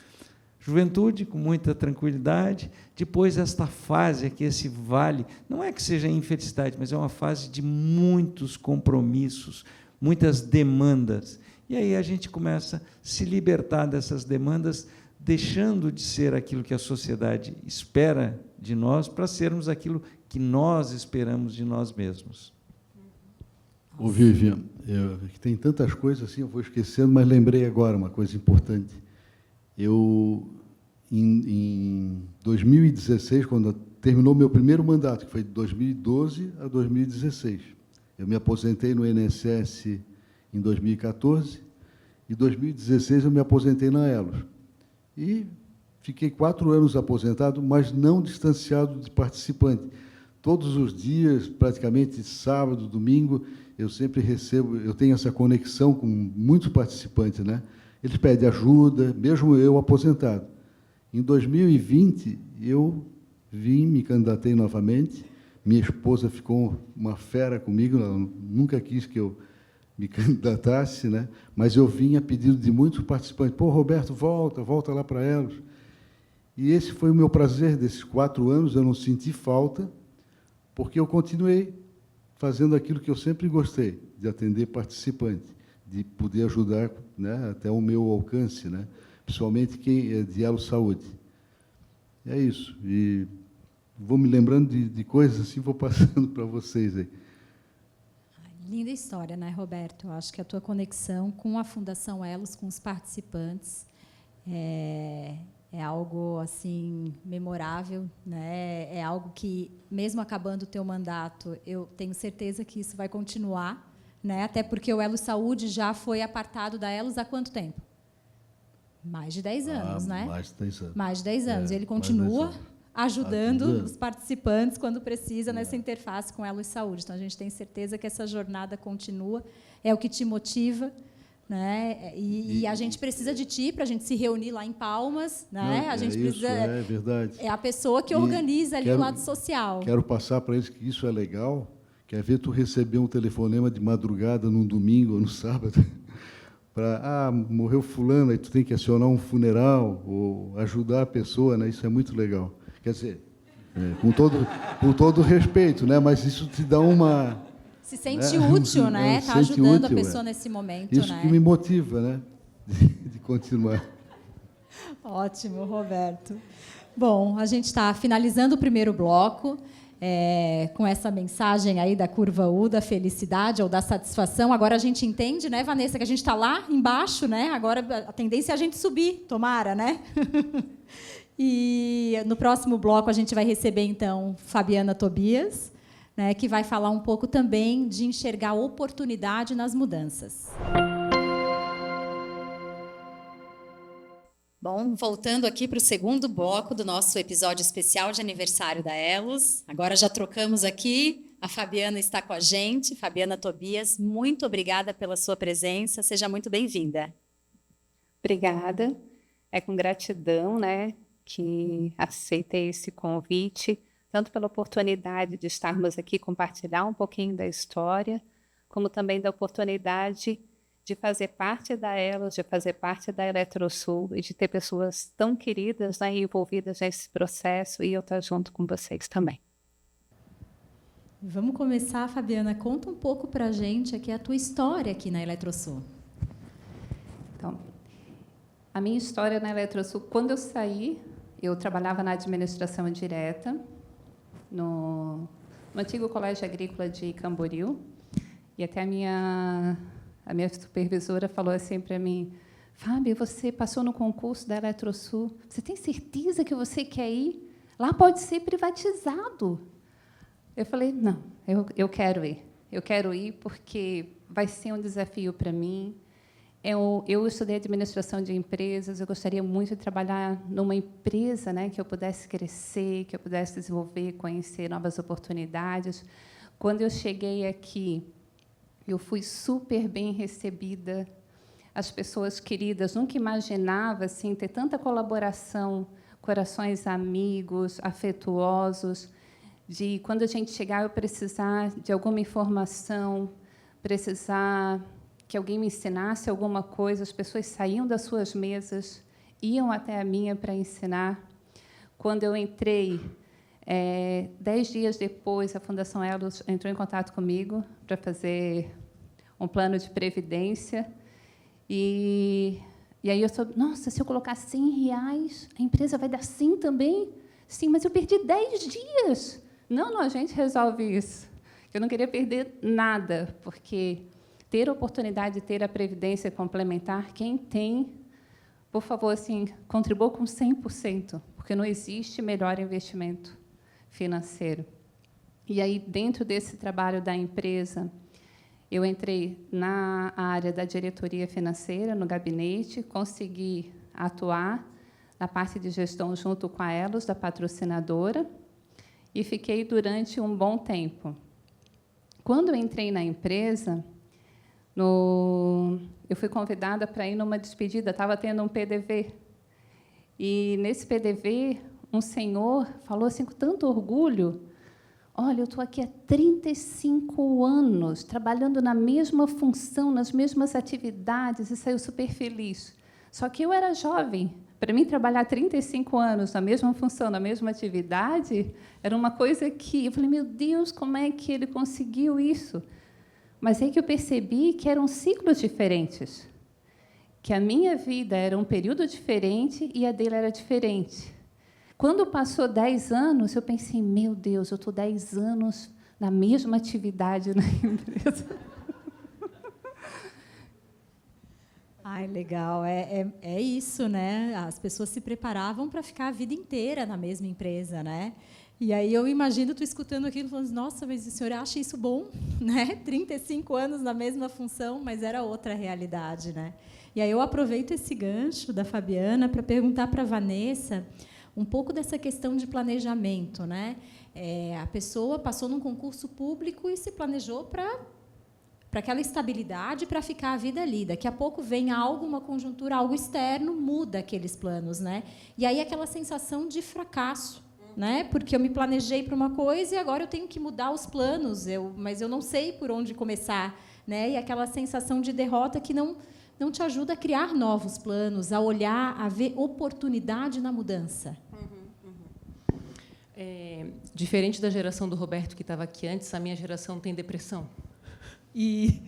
Juventude, com muita tranquilidade. Depois, esta fase aqui, esse vale, não é que seja infelicidade, mas é uma fase de muitos compromissos, muitas demandas. E aí a gente começa a se libertar dessas demandas deixando de ser aquilo que a sociedade espera de nós para sermos aquilo que nós esperamos de nós mesmos. Ô, Vivian, tem tantas coisas assim, eu vou esquecendo, mas lembrei agora uma coisa importante. Eu, em 2016, quando terminou meu primeiro mandato, que foi de 2012 a 2016, eu me aposentei no INSS em 2014, e em 2016 eu me aposentei na Elos. E fiquei 4 anos aposentado, mas não distanciado de participante. Todos os dias, praticamente sábado, domingo, eu sempre recebo, eu tenho essa conexão com muitos participantes, né? Eles pedem ajuda, mesmo eu aposentado. Em 2020, eu me candidatei novamente. Minha esposa ficou uma fera comigo, ela nunca quis que eu me candidatasse, né? Mas eu vim a pedido de muitos participantes. Pô, Roberto, volta lá para Elos. E esse foi o meu prazer desses 4 anos, eu não senti falta, porque eu continuei fazendo aquilo que eu sempre gostei, de atender participante, de poder ajudar, né, até o meu alcance, né, principalmente quem é de Elo Saúde. É isso. E vou me lembrando de coisas assim, vou passando para vocês aí. Linda história, né, Roberto? Eu acho que a tua conexão com a Fundação Elos, com os participantes, é algo assim memorável, né? É algo que, mesmo acabando o teu mandato, eu tenho certeza que isso vai continuar, né? Até porque o Elo Saúde já foi apartado da Elos há quanto tempo? Mais de 10 anos, né? Mais de 10 anos. Mais de 10 anos. E ele continua ajudando os participantes quando precisa nessa interface com Elo Saúde. Então, a gente tem certeza que essa jornada continua, é o que te motiva, né? E a gente precisa de ti para a gente se reunir lá em Palmas, né? Não, a gente precisa. É verdade. É a pessoa que organiza ali o lado social. Quero passar para eles que isso é legal. Quer ver tu receber um telefonema de madrugada num domingo ou no sábado para morreu fulano, aí tu tem que acionar um funeral ou ajudar a pessoa, né? Isso é muito legal. Quer dizer, com todo respeito, né? Mas isso te dá uma se sente útil, né? Está ajudando a pessoa nesse momento. Isso, né? Que me motiva, né? De continuar. Ótimo, Roberto. Bom, a gente está finalizando o primeiro bloco com essa mensagem aí da curva U, da felicidade ou da satisfação. Agora a gente entende, né, Vanessa, que a gente está lá embaixo, né? Agora a tendência é a gente subir, tomara, né? E no próximo bloco a gente vai receber, então, Fabiana Tobias, né, que vai falar um pouco também de enxergar oportunidade nas mudanças. Bom, voltando aqui para o segundo bloco do nosso episódio especial de aniversário da Elos. Agora já trocamos aqui, a Fabiana está com a gente. Fabiana Tobias, muito obrigada pela sua presença, seja muito bem-vinda. Obrigada, é com gratidão, né, que aceitei esse convite, tanto pela oportunidade de estarmos aqui, compartilhar um pouquinho da história, como também da oportunidade de fazer parte da Elos, de fazer parte da Eletrosul e de ter pessoas tão queridas, né, envolvidas nesse processo e eu estar junto com vocês também. Vamos começar, Fabiana. Conta um pouco para a gente aqui a tua história aqui na Eletrosul. Então, a minha história na Eletrosul, quando eu saí, eu trabalhava na administração direta, no antigo Colégio Agrícola de Camboriú, e até a minha supervisora falou assim para mim: Fábio, você passou no concurso da Eletrosul, você tem certeza que você quer ir? Lá pode ser privatizado. Eu falei, não, eu quero ir. Eu quero ir porque vai ser um desafio para mim. Eu estudei administração de empresas, eu gostaria muito de trabalhar numa empresa, né, que eu pudesse crescer, que eu pudesse desenvolver, conhecer novas oportunidades. Quando eu cheguei aqui, eu fui super bem recebida. As pessoas queridas, nunca imaginava assim, ter tanta colaboração, corações amigos, afetuosos, de quando a gente chegar, eu precisar de alguma informação, precisar que alguém me ensinasse alguma coisa, as pessoas saíam das suas mesas, iam até a minha para ensinar. Quando eu entrei, 10 dias depois, a Fundação Elos entrou em contato comigo para fazer um plano de previdência. E E aí eu soube, nossa, se eu colocar R$100, a empresa vai dar 100 também? Sim, mas eu perdi 10 dias. Não, a gente resolve isso. Eu não queria perder nada, porque ter a oportunidade de ter a previdência complementar, quem tem, por favor, assim, contribua com 100%, porque não existe melhor investimento financeiro. E aí, dentro desse trabalho da empresa, eu entrei na área da diretoria financeira, no gabinete, consegui atuar na parte de gestão junto com a Elos, da patrocinadora, e fiquei durante um bom tempo. Quando eu entrei na empresa, eu fui convidada para ir numa despedida, estava tendo um PDV. E, nesse PDV, um senhor falou assim, com tanto orgulho, olha, eu estou aqui há 35 anos, trabalhando na mesma função, nas mesmas atividades, e saiu super feliz. Só que eu era jovem. Para mim, trabalhar 35 anos na mesma função, na mesma atividade, era uma coisa que... Eu falei, meu Deus, como é que ele conseguiu isso? Mas aí que eu percebi que eram ciclos diferentes, que a minha vida era um período diferente e a dele era diferente. Quando passou 10 anos, eu pensei, meu Deus, eu estou 10 anos na mesma atividade na empresa. Ai, legal. É isso, né? As pessoas se preparavam para ficar a vida inteira na mesma empresa, né? E aí eu imagino tu escutando aquilo, falando, nossa, mas o senhor acha isso bom? Né? 35 anos na mesma função, mas era outra realidade, né? E aí eu aproveito esse gancho da Fabiana para perguntar para a Vanessa um pouco dessa questão de planejamento, né? A pessoa passou num concurso público e se planejou para aquela estabilidade, para ficar a vida ali. Daqui a pouco vem algo, uma conjuntura, algo externo, muda aqueles planos, né? E aí aquela sensação de fracasso, né? Porque eu me planejei para uma coisa e agora eu tenho que mudar os planos, mas eu não sei por onde começar, né? E aquela sensação de derrota que não te ajuda a criar novos planos, a olhar, a ver oportunidade na mudança. Diferente da geração do Roberto, que estava aqui antes, a minha geração tem depressão. E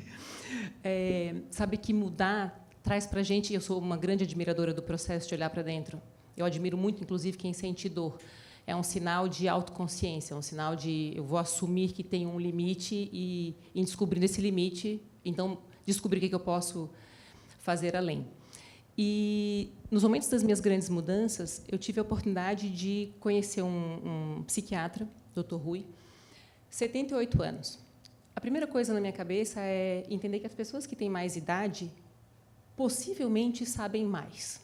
sabe que mudar traz para a gente... Eu sou uma grande admiradora do processo de olhar para dentro. Eu admiro muito, inclusive, quem sente dor. É um sinal de autoconsciência, é um sinal de eu vou assumir que tem um limite e, em descobrindo esse limite, então, descobrir o que eu posso fazer além. E, nos momentos das minhas grandes mudanças, eu tive a oportunidade de conhecer um psiquiatra, Dr. Rui, 78 anos. A primeira coisa na minha cabeça é entender que as pessoas que têm mais idade possivelmente sabem mais.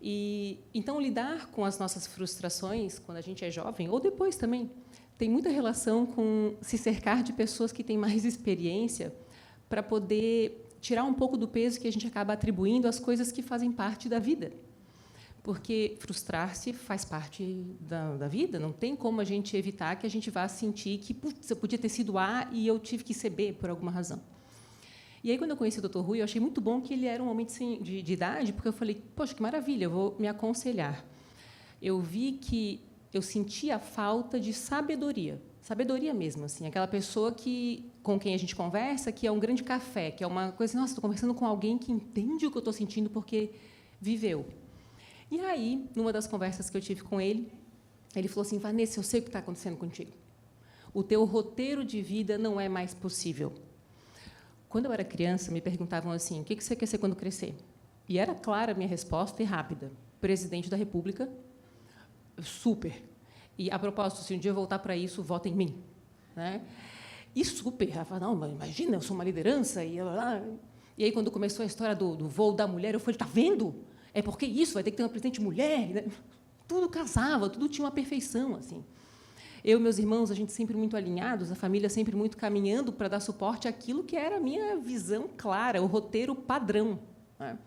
E, então, lidar com as nossas frustrações, quando a gente é jovem, ou depois também, tem muita relação com se cercar de pessoas que têm mais experiência para poder tirar um pouco do peso que a gente acaba atribuindo às coisas que fazem parte da vida. Porque frustrar-se faz parte da vida, não tem como a gente evitar que a gente vá sentir que putz, eu podia ter sido A e eu tive que ser B por alguma razão. E aí, quando eu conheci o Dr. Rui, eu achei muito bom que ele era um homem de idade, porque eu falei, poxa, que maravilha, eu vou me aconselhar. Eu vi que eu sentia a falta de sabedoria mesmo, assim, aquela pessoa com quem a gente conversa, que é um grande café, que é uma coisa assim, nossa, estou conversando com alguém que entende o que eu estou sentindo porque viveu. E aí, numa das conversas que eu tive com ele falou assim, Vanessa, eu sei o que está acontecendo contigo. O teu roteiro de vida não é mais possível. Quando eu era criança, me perguntavam assim, o que você quer ser quando crescer? E era clara a minha resposta e rápida. Presidente da República, super. E, a propósito, se um dia eu voltar para isso, vota em mim. Né? E super. Ela falou, não, mas imagina, eu sou uma liderança. E aí, quando começou a história do voo da mulher, eu falei, está vendo? É porque isso, vai ter que ter uma presidente mulher. Né? Tudo casava, tudo tinha uma perfeição. Assim. Eu e meus irmãos, a gente sempre muito alinhados, a família sempre muito caminhando para dar suporte àquilo que era a minha visão clara, o roteiro padrão. Né?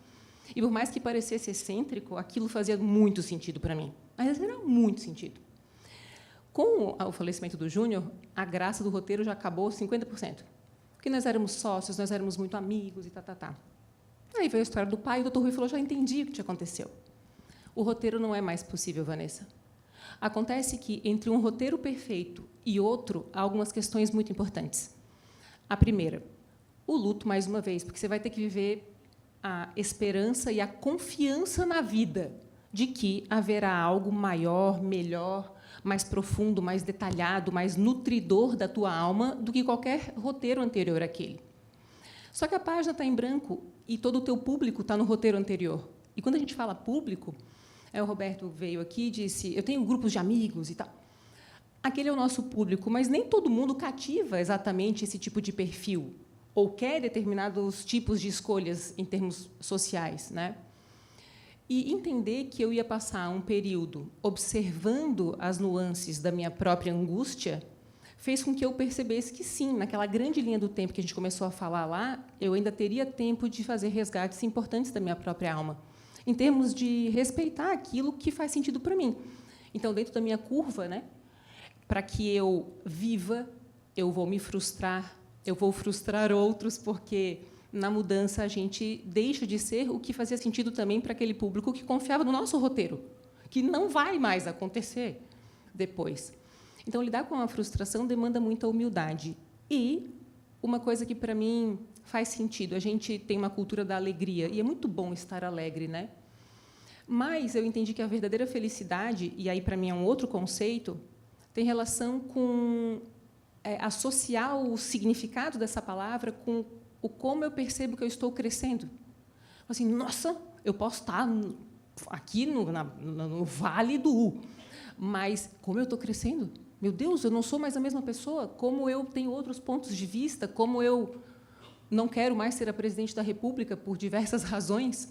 E, por mais que parecesse excêntrico, aquilo fazia muito sentido para mim. Mas era muito sentido. Com o falecimento do Júnior, a graça do roteiro já acabou 50%. Porque nós éramos sócios, nós éramos muito amigos e tá. Aí veio a história do pai, e o Dr. Rui falou, já entendi o que te aconteceu. O roteiro não é mais possível, Vanessa. Acontece que, entre um roteiro perfeito e outro, há algumas questões muito importantes. A primeira, o luto, mais uma vez, porque você vai ter que viver a esperança e a confiança na vida de que haverá algo maior, melhor, mais profundo, mais detalhado, mais nutridor da tua alma do que qualquer roteiro anterior àquele. Só que a página está em branco e todo o teu público está no roteiro anterior. E quando a gente fala público, o Roberto veio aqui e disse, eu tenho grupos de amigos e tal. Aquele é o nosso público, mas nem todo mundo cativa exatamente esse tipo de perfil ou quer determinados tipos de escolhas em termos sociais, né? E entender que eu ia passar um período observando as nuances da minha própria angústia fez com que eu percebesse que, sim, naquela grande linha do tempo que a gente começou a falar lá, eu ainda teria tempo de fazer resgates importantes da minha própria alma, em termos de respeitar aquilo que faz sentido para mim. Então, dentro da minha curva, né, para que eu viva, eu vou me frustrar, eu vou frustrar outros, porque na mudança a gente deixa de ser o que fazia sentido também para aquele público que confiava no nosso roteiro, que não vai mais acontecer depois. Então, lidar com a frustração demanda muita humildade. E uma coisa que, para mim, faz sentido, a gente tem uma cultura da alegria, e é muito bom estar alegre, né? Mas eu entendi que a verdadeira felicidade, e aí, para mim, é um outro conceito, tem relação com associar o significado dessa palavra com o como eu percebo que eu estou crescendo. Assim, nossa, eu posso estar aqui no Vale do U, mas como eu estou crescendo? Meu Deus, eu não sou mais a mesma pessoa, como eu tenho outros pontos de vista, como eu não quero mais ser a presidente da República por diversas razões,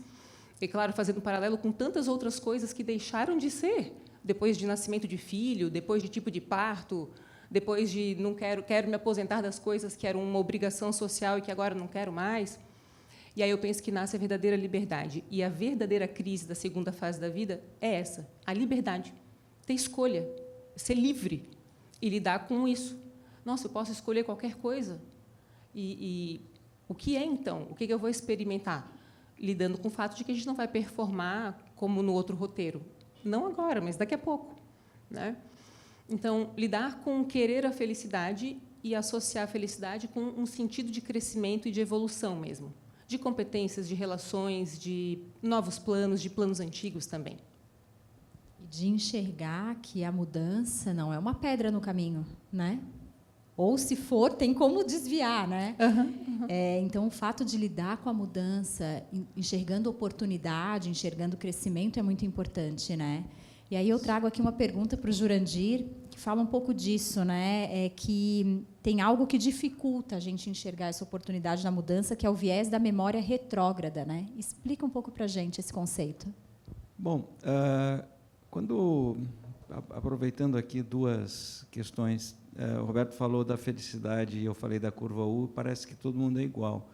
e, claro, fazendo um paralelo com tantas outras coisas que deixaram de ser, depois de nascimento de filho, depois de tipo de parto, depois de não quero me aposentar das coisas que eram uma obrigação social e que agora não quero mais. E aí eu penso que nasce a verdadeira liberdade. E a verdadeira crise da segunda fase da vida é essa, a liberdade. Ter escolha, ser livre e lidar com isso. Nossa, eu posso escolher qualquer coisa. E o que é, então? O que eu vou experimentar? Lidando com o fato de que a gente não vai performar como no outro roteiro. Não agora, mas daqui a pouco, né? Então, lidar com querer a felicidade e associar a felicidade com um sentido de crescimento e de evolução mesmo, de competências, de relações, de novos planos, de planos antigos também. De enxergar que a mudança não é uma pedra no caminho, né? Ou, se for, tem como desviar, né? Então, o fato de lidar com a mudança, enxergando oportunidade, enxergando crescimento, é muito importante, né? E aí eu trago aqui uma pergunta para o Jurandir, que fala um pouco disso, né? Que tem algo que dificulta a gente enxergar essa oportunidade na mudança, que é o viés da memória retrógrada, né? Explica um pouco para a gente esse conceito. Bom, aproveitando aqui duas questões, o Roberto falou da felicidade e eu falei da curva U, parece que todo mundo é igual.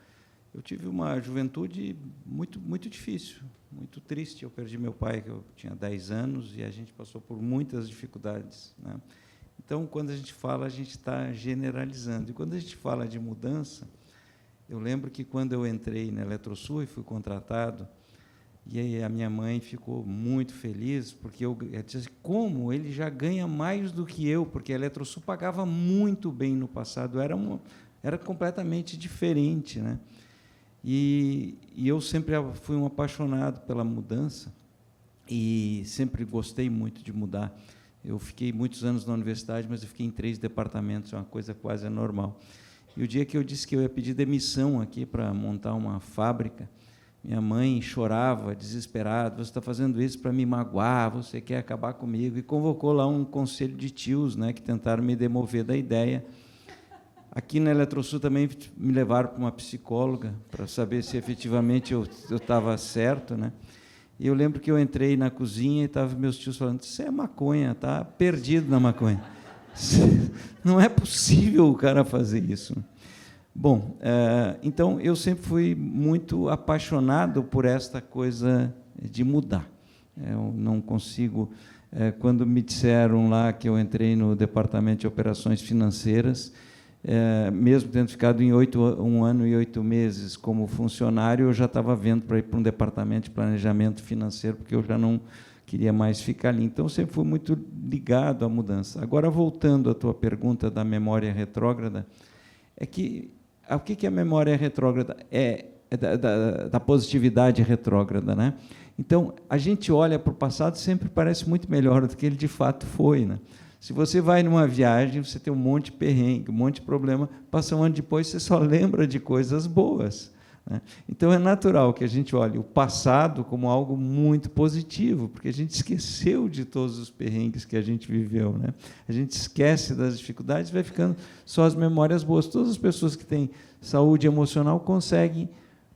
Eu tive uma juventude muito difícil, muito triste. Eu perdi meu pai, que eu tinha 10 anos, e a gente passou por muitas dificuldades, né? Então, quando a gente fala, a gente está generalizando. E, quando a gente fala de mudança, eu lembro que, quando eu entrei na Eletrosul e fui contratado, e aí a minha mãe ficou muito feliz, porque eu disse, como? Ele já ganha mais do que eu, porque a Eletrosul pagava muito bem no passado, era completamente diferente, né? E eu sempre fui um apaixonado pela mudança e sempre gostei muito de mudar. Eu fiquei muitos anos na universidade, mas eu fiquei em 3 departamentos, é uma coisa quase anormal. E o dia que eu disse que eu ia pedir demissão aqui para montar uma fábrica, minha mãe chorava, desesperada, você está fazendo isso para me magoar, você quer acabar comigo, e convocou lá um conselho de tios, né, que tentaram me demover da ideia. Aqui na Eletrosul também me levaram para uma psicóloga para saber se efetivamente eu estava certo, né? E eu lembro que eu entrei na cozinha e estavam meus tios falando, você é maconha, está perdido na maconha. Não é possível o cara fazer isso. Bom, então, eu sempre fui muito apaixonado por esta coisa de mudar. Eu não consigo... Quando me disseram lá que eu entrei no Departamento de Operações Financeiras, mesmo tendo ficado em 1 ano e 8 meses como funcionário, eu já estava vendo para ir para um departamento de planejamento financeiro, porque eu já não queria mais ficar ali. Então, eu sempre fui muito ligado à mudança. Agora, voltando à tua pergunta da memória retrógrada, o que é a memória retrógrada? É da positividade retrógrada, né? Então, a gente olha para o passado, sempre parece muito melhor do que ele de fato foi, né? Se você vai numa viagem, você tem um monte de perrengue, um monte de problema, passa um ano depois, você só lembra de coisas boas, né? Então, é natural que a gente olhe o passado como algo muito positivo, porque a gente esqueceu de todos os perrengues que a gente viveu, né? A gente esquece das dificuldades, vai ficando só as memórias boas. Todas as pessoas que têm saúde emocional conseguem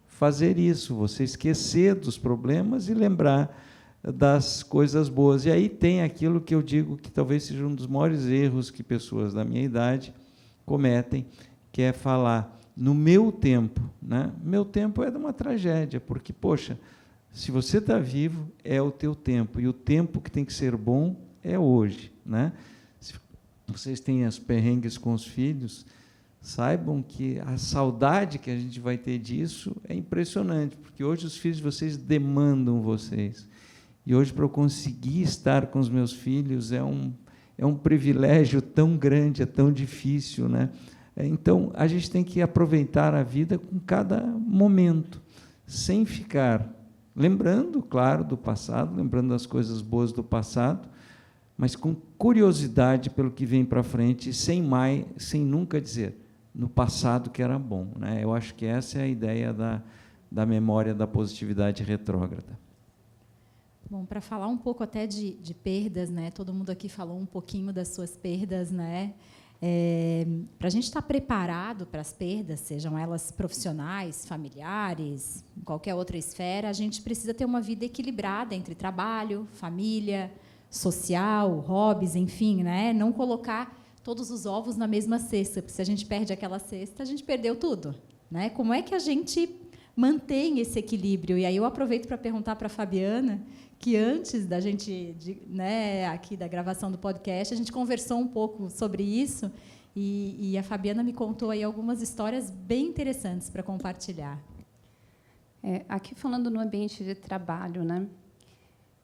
fazer isso, você esquecer dos problemas e lembrar das coisas boas. E aí tem aquilo que eu digo que talvez seja um dos maiores erros que pessoas da minha idade cometem, que é falar no meu tempo, né? Meu tempo é de uma tragédia, porque, poxa, se você está vivo, é o teu tempo, e o tempo que tem que ser bom é hoje, né? Se vocês têm as perrengues com os filhos, saibam que a saudade que a gente vai ter disso é impressionante, porque hoje os filhos de vocês demandam vocês. E hoje, para eu conseguir estar com os meus filhos, é um privilégio tão grande, é tão difícil, né? Então, a gente tem que aproveitar a vida com cada momento, sem ficar lembrando, claro, do passado, lembrando das coisas boas do passado, mas com curiosidade pelo que vem para frente, sem nunca dizer no passado que era bom, né? Eu acho que essa é a ideia da memória da positividade retrógrada. Bom, para falar um pouco até de perdas, né? Todo mundo aqui falou um pouquinho das suas perdas, né? Para a gente estar preparado para as perdas, sejam elas profissionais, familiares, em qualquer outra esfera, a gente precisa ter uma vida equilibrada entre trabalho, família, social, hobbies, enfim, né? Não colocar todos os ovos na mesma cesta, porque se a gente perde aquela cesta, a gente perdeu tudo, né? Como é que a gente mantém esse equilíbrio? E aí eu aproveito para perguntar para a Fabiana, que antes da gente, né, aqui da gravação do podcast, a gente conversou um pouco sobre isso, e a Fabiana me contou aí algumas histórias bem interessantes para compartilhar. Aqui falando no ambiente de trabalho, né?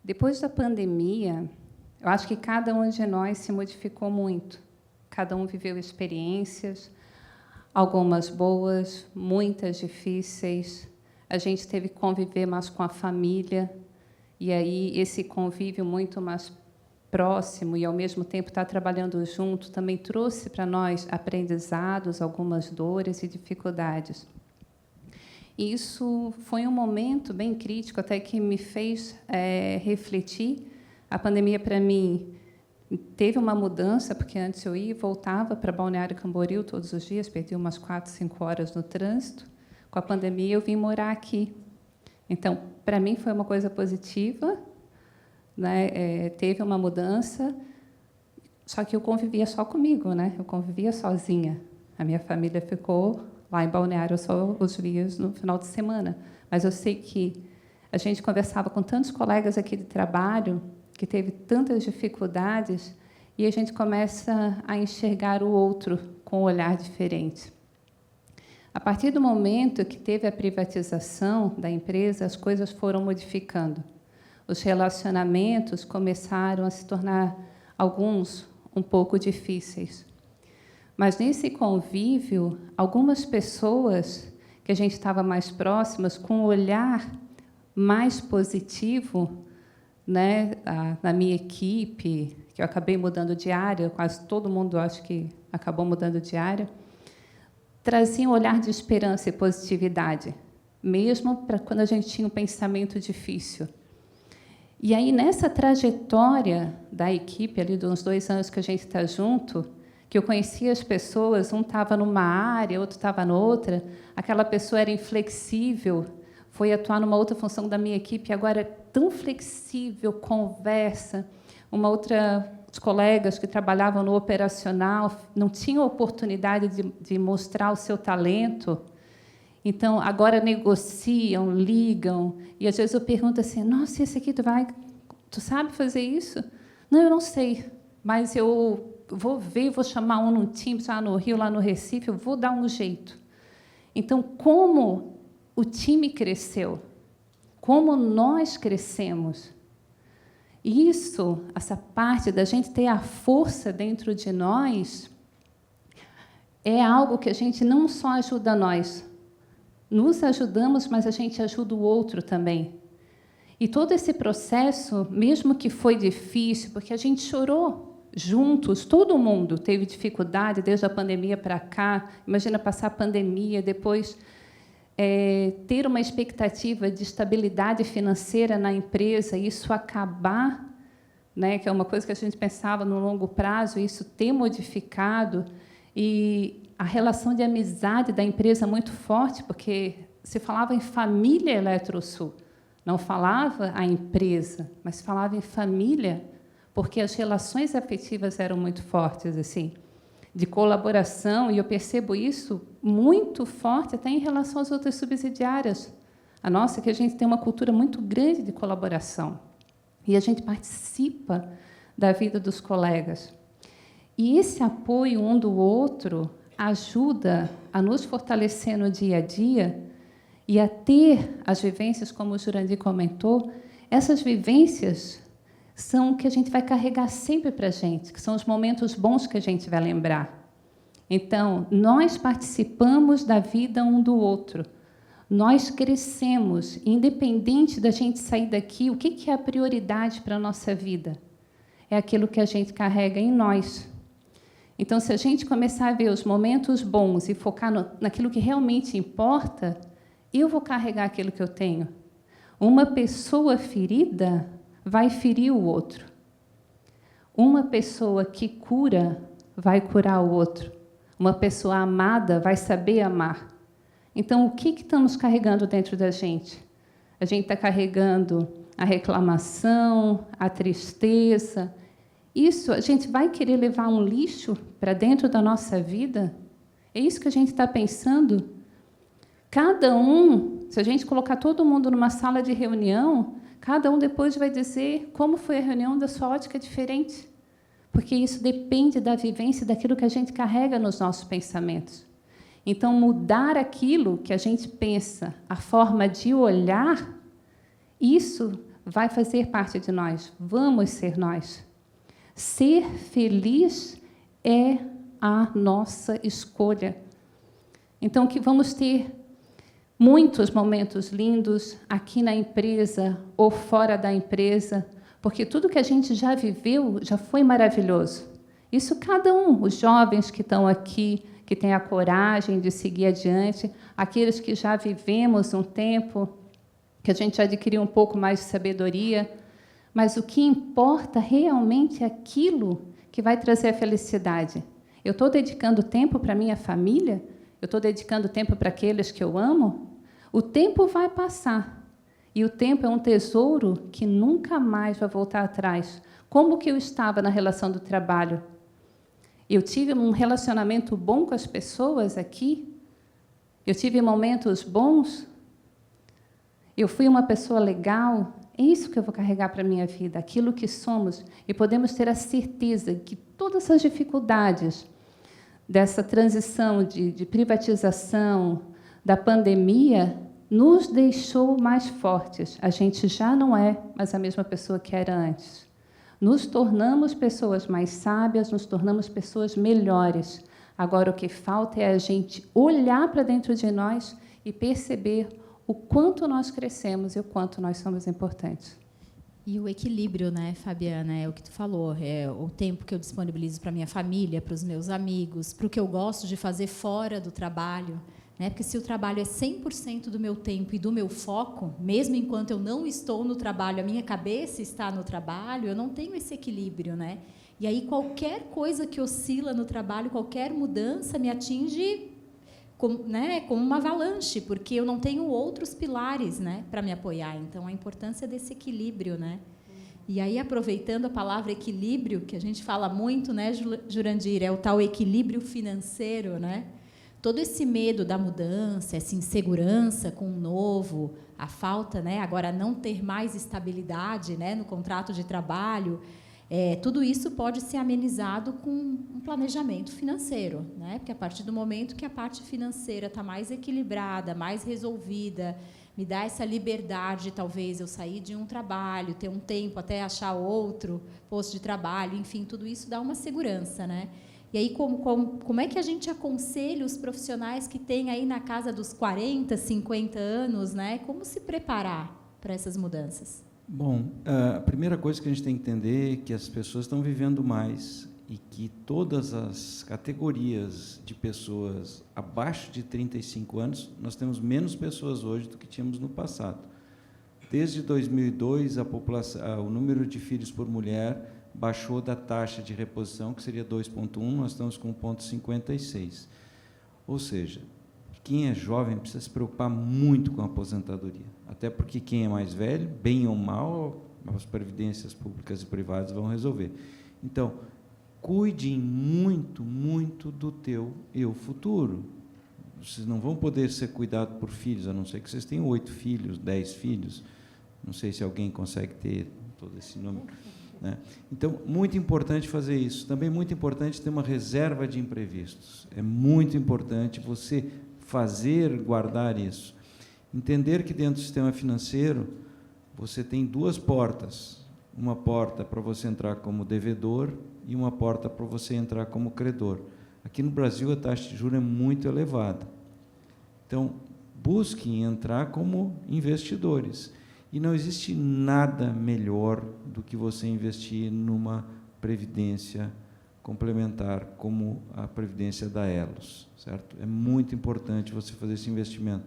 Depois da pandemia, eu acho que cada um de nós se modificou muito. Cada um viveu experiências, algumas boas, muitas difíceis. A gente teve que conviver mais com a família, e aí esse convívio muito mais próximo e, ao mesmo tempo, estar trabalhando junto também trouxe para nós aprendizados, algumas dores e dificuldades. E isso foi um momento bem crítico, até que me fez refletir. A pandemia, para mim, teve uma mudança, porque antes eu ia e voltava para Balneário Camboriú todos os dias, perdi umas 4, 5 horas no trânsito. Com a pandemia, eu vim morar aqui. Então, para mim, foi uma coisa positiva, né? Teve uma mudança, só que eu convivia só comigo, né? Eu convivia sozinha. A minha família ficou lá em Balneário só os dias no final de semana. Mas eu sei que a gente conversava com tantos colegas aqui de trabalho que teve tantas dificuldades, e a gente começa a enxergar o outro com um olhar diferente. A partir do momento que teve a privatização da empresa, as coisas foram modificando. Os relacionamentos começaram a se tornar, alguns, um pouco difíceis. Mas, nesse convívio, algumas pessoas que a gente estava mais próximas, com um olhar mais positivo, né, na minha equipe, que eu acabei mudando de área, quase todo mundo, acho que acabou mudando de área, trazia um olhar de esperança e positividade, mesmo para quando a gente tinha um pensamento difícil. E aí, nessa trajetória da equipe, ali, de uns 2 anos que a gente está junto, que eu conhecia as pessoas, um estava numa área, outro estava noutra, aquela pessoa era inflexível, foi atuar numa outra função da minha equipe, agora é tão flexível, conversa. Uma outra, os colegas que trabalhavam no operacional não tinham oportunidade de mostrar o seu talento, então agora negociam, ligam, e às vezes eu pergunto assim: nossa, esse aqui tu sabe fazer isso? Não, eu não sei, mas eu vou ver, vou chamar um no Teams, lá no Rio, lá no Recife, eu vou dar um jeito. Então, como o time cresceu, como nós crescemos, isso, essa parte da gente ter a força dentro de nós, é algo que a gente não só ajuda nós, nos ajudamos, mas a gente ajuda o outro também. E todo esse processo, mesmo que foi difícil, porque a gente chorou juntos, todo mundo teve dificuldade desde a pandemia para cá. Imagina passar a pandemia, depois ter uma expectativa de estabilidade financeira na empresa, isso acabar, né, que é uma coisa que a gente pensava no longo prazo, isso ter modificado, e a relação de amizade da empresa muito forte, porque se falava em família Eletrosul, não falava a empresa, mas falava em família, porque as relações afetivas eram muito fortes, assim, de colaboração, e eu percebo isso muito forte até em relação às outras subsidiárias. A nossa, que a gente tem uma cultura muito grande de colaboração, e a gente participa da vida dos colegas. E esse apoio um do outro ajuda a nos fortalecer no dia a dia e a ter as vivências, como o Jurandir comentou. Essas vivências são o que a gente vai carregar sempre para a gente, que são os momentos bons que a gente vai lembrar. Então, nós participamos da vida um do outro. Nós crescemos, independente da gente sair daqui, o que é a prioridade para a nossa vida? É aquilo que a gente carrega em nós. Então, se a gente começar a ver os momentos bons e focar naquilo que realmente importa, eu vou carregar aquilo que eu tenho. Uma pessoa ferida vai ferir o outro. Uma pessoa que cura vai curar o outro. Uma pessoa amada vai saber amar. Então, o que estamos carregando dentro da gente? A gente está carregando a reclamação, a tristeza. Isso, a gente vai querer levar um lixo para dentro da nossa vida? É isso que a gente está pensando? Cada um, se a gente colocar todo mundo numa sala de reunião, cada um depois vai dizer como foi a reunião da sua ótica diferente. Porque isso depende da vivência, daquilo que a gente carrega nos nossos pensamentos. Então, mudar aquilo que a gente pensa, a forma de olhar, isso vai fazer parte de nós. Vamos ser nós. Ser feliz é a nossa escolha. Então, que vamos ter muitos momentos lindos aqui na empresa ou fora da empresa, porque tudo que a gente já viveu já foi maravilhoso. Isso cada um, os jovens que estão aqui, que têm a coragem de seguir adiante, aqueles que já vivemos um tempo, que a gente já adquiriu um pouco mais de sabedoria, mas o que importa realmente é aquilo que vai trazer a felicidade. Eu estou dedicando tempo para a minha família? Eu estou dedicando tempo para aqueles que eu amo? O tempo vai passar. E o tempo é um tesouro que nunca mais vai voltar atrás. Como que eu estava na relação do trabalho? Eu tive um relacionamento bom com as pessoas aqui? Eu tive momentos bons? Eu fui uma pessoa legal? É isso que eu vou carregar para a minha vida, aquilo que somos. E podemos ter a certeza que todas essas dificuldades dessa transição de privatização, da pandemia, nos deixou mais fortes. A gente já não é mais a mesma pessoa que era antes. Nos tornamos pessoas mais sábias, nos tornamos pessoas melhores. Agora, o que falta é a gente olhar para dentro de nós e perceber o quanto nós crescemos e o quanto nós somos importantes. E o equilíbrio, né, Fabiana, é o que tu falou, é o tempo que eu disponibilizo para minha família, para os meus amigos, para o que eu gosto de fazer fora do trabalho, né? Porque se o trabalho é 100% do meu tempo e do meu foco, mesmo enquanto eu não estou no trabalho, a minha cabeça está no trabalho, eu não tenho esse equilíbrio, né? E aí qualquer coisa que oscila no trabalho, qualquer mudança me atinge como uma avalanche, porque eu não tenho outros pilares, né, para me apoiar. Então, a importância desse equilíbrio, né? E aí, aproveitando a palavra equilíbrio, que a gente fala muito, né, Jurandir, é o tal equilíbrio financeiro, né? Todo esse medo da mudança, essa insegurança com o novo, a falta, né, agora não ter mais estabilidade, né, no contrato de trabalho, tudo isso pode ser amenizado com um planejamento financeiro, né? Porque a partir do momento que a parte financeira está mais equilibrada, mais resolvida, me dá essa liberdade, talvez, eu sair de um trabalho, ter um tempo até achar outro posto de trabalho, enfim, tudo isso dá uma segurança, né? E aí, como é que a gente aconselha os profissionais que têm aí na casa dos 40, 50 anos, né? Como se preparar para essas mudanças? Bom, a primeira coisa que a gente tem que entender é que as pessoas estão vivendo mais e que todas as categorias de pessoas abaixo de 35 anos, nós temos menos pessoas hoje do que tínhamos no passado. Desde 2002, o número de filhos por mulher baixou da taxa de reposição, que seria 2,1, nós estamos com 1,56. Ou seja, quem é jovem precisa se preocupar muito com a aposentadoria, até porque quem é mais velho, bem ou mal, as previdências públicas e privadas vão resolver. Então, cuidem muito, muito do teu eu futuro. Vocês não vão poder ser cuidados por filhos, a não ser que vocês tenham 8 filhos, 10 filhos. Não sei se alguém consegue ter todo esse número, né? Então, muito importante fazer isso. Também muito importante ter uma reserva de imprevistos. É muito importante você guardar isso. Entender que dentro do sistema financeiro você tem 2 portas. Uma porta para você entrar como devedor e uma porta para você entrar como credor. Aqui no Brasil a taxa de juros é muito elevada. Então, busquem entrar como investidores. E não existe nada melhor do que você investir numa previdência complementar, como a previdência da Elos, certo? É muito importante você fazer esse investimento,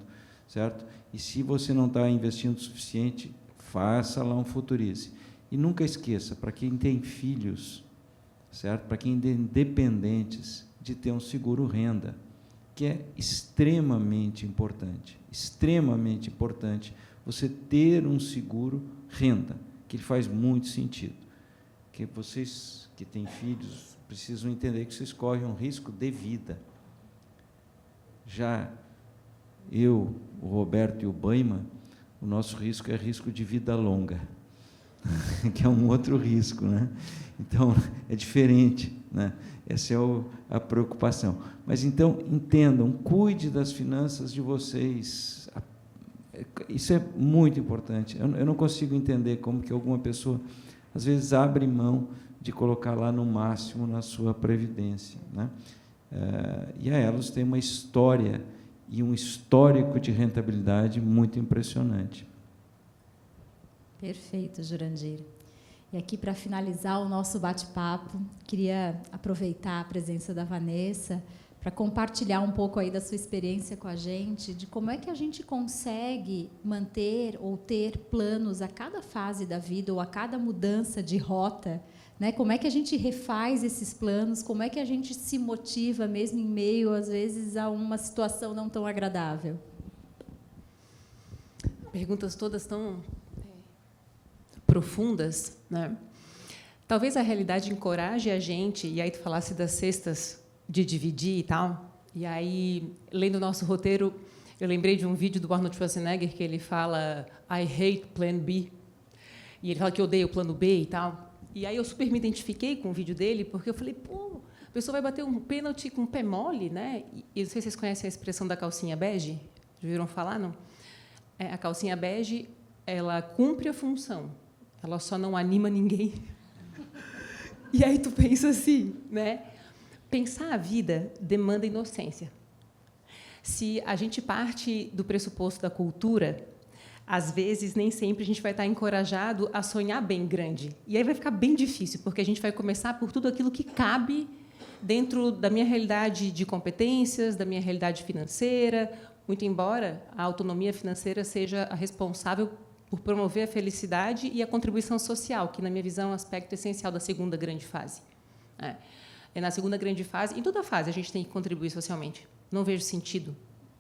certo? E se você não está investindo o suficiente, faça lá um Futurize. E nunca esqueça, para quem tem filhos, certo? Para quem é dependentes, de ter um seguro renda, que é extremamente importante você ter um seguro renda, que ele faz muito sentido. Que vocês que têm filhos precisam entender que vocês correm um risco de vida. Já eu, o Roberto e o Baima, o nosso risco é risco de vida longa, que é um outro risco, né? Então, é diferente, né? Essa é a preocupação. Mas, então, entendam, cuide das finanças de vocês. Isso é muito importante. Eu não consigo entender como que alguma pessoa, às vezes, abre mão de colocar lá no máximo na sua previdência, né? E a Elos tem uma história e um histórico de rentabilidade muito impressionante. Perfeito, Jurandir. E aqui, para finalizar o nosso bate-papo, queria aproveitar a presença da Vanessa para compartilhar um pouco aí da sua experiência com a gente, de como é que a gente consegue manter ou ter planos a cada fase da vida ou a cada mudança de rota, né? Como é que a gente refaz esses planos, como é que a gente se motiva mesmo em meio, às vezes, a uma situação não tão agradável. Perguntas todas tão profundas, né? Talvez a realidade encoraje a gente, e aí tu falasse das cestas de dividir e tal, e aí, lendo o nosso roteiro, eu lembrei de um vídeo do Arnold Schwarzenegger que ele fala I hate plan B, e ele fala que odeia o plano B e tal, e aí eu super me identifiquei com o vídeo dele, porque eu falei, pô, a pessoa vai bater um pênalti com pé mole, né? E não sei se vocês conhecem a expressão da calcinha bege, já viram falar, não? A calcinha bege, ela cumpre a função, ela só não anima ninguém. E aí tu pensa assim, né? Pensar a vida demanda inocência. Se a gente parte do pressuposto da cultura, às vezes, nem sempre a gente vai estar encorajado a sonhar bem grande. E aí vai ficar bem difícil, porque a gente vai começar por tudo aquilo que cabe dentro da minha realidade de competências, da minha realidade financeira, muito embora a autonomia financeira seja a responsável por promover a felicidade e a contribuição social, que, na minha visão, é um aspecto essencial da segunda grande fase. Na segunda grande fase, em toda fase, a gente tem que contribuir socialmente. Não vejo sentido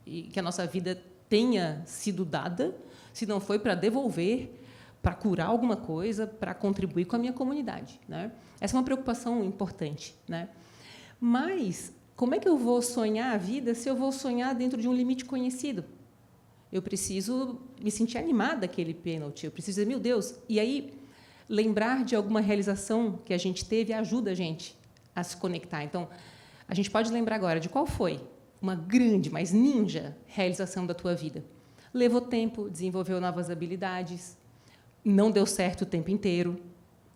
que a nossa vida tenha sido dada, se não foi para devolver, para curar alguma coisa, para contribuir com a minha comunidade, né? Essa é uma preocupação importante, né? Mas como é que eu vou sonhar a vida se eu vou sonhar dentro de um limite conhecido? Eu preciso me sentir animada daquele pênalti, eu preciso dizer, meu Deus, e aí lembrar de alguma realização que a gente teve ajuda a gente a se conectar. Então, a gente pode lembrar agora de qual foi uma grande, mas ninja realização da tua vida. Levou tempo, desenvolveu novas habilidades, não deu certo o tempo inteiro,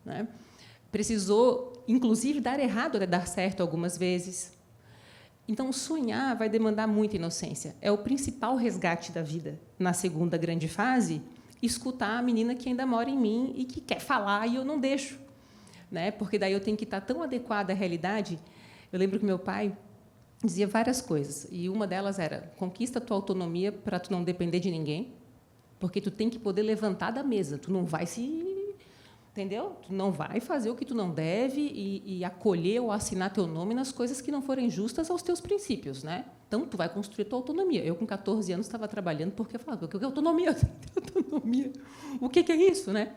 né? Precisou, inclusive, dar errado até dar certo algumas vezes. Então, sonhar vai demandar muita inocência. É o principal resgate da vida. Na segunda grande fase, escutar a menina que ainda mora em mim e que quer falar e eu não deixo, né? Porque daí eu tenho que estar tão adequada à realidade. Eu lembro que meu pai dizia várias coisas, e uma delas era: conquista a tua autonomia para tu não depender de ninguém, porque tu tem que poder levantar da mesa, tu não vai entendeu? Tu não vai fazer o que tu não deve e acolher ou assinar teu nome nas coisas que não forem justas aos teus princípios, né? Então, tu vai construir tua autonomia. Eu, com 14 anos, estava trabalhando porque eu falava: o que é autonomia? Autonomia? O que é isso, né?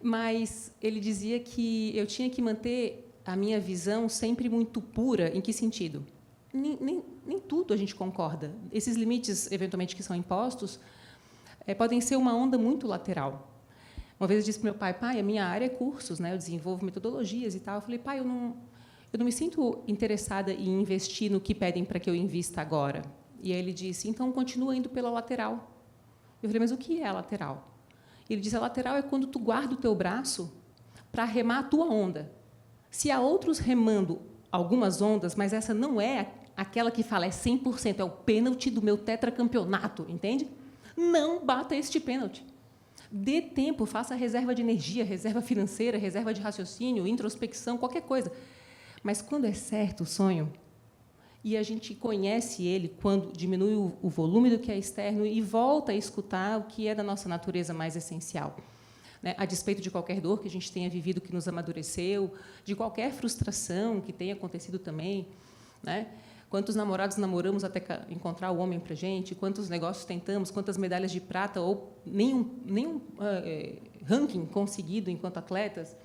Mas ele dizia que eu tinha que manter a minha visão sempre muito pura. Em que sentido? Nem tudo a gente concorda. Esses limites, eventualmente, que são impostos, podem ser uma onda muito lateral. Uma vez eu disse para meu pai: pai, a minha área é cursos, né? Eu desenvolvo metodologias e tal. Eu falei: pai, eu não me sinto interessada em investir no que pedem para que eu invista agora. E aí ele disse: então, continua indo pela lateral. Eu falei: mas o que é a lateral? Ele disse: a lateral é quando tu guarda o teu braço para remar a tua onda. Se há outros remando algumas ondas, mas essa não é aquela que fala é 100%, é o pênalti do meu tetracampeonato, entende? Não bata este pênalti. Dê tempo, faça reserva de energia, reserva financeira, reserva de raciocínio, introspecção, qualquer coisa. Mas, quando é certo o sonho, e a gente conhece ele quando diminui o volume do que é externo e volta a escutar o que é da nossa natureza mais essencial, né? A despeito de qualquer dor que a gente tenha vivido, que nos amadureceu, de qualquer frustração que tenha acontecido também, né? Quantos namorados namoramos até encontrar o homem para a gente? Quantos negócios tentamos? Quantas medalhas de prata ou nenhum ranking conseguido enquanto atletas?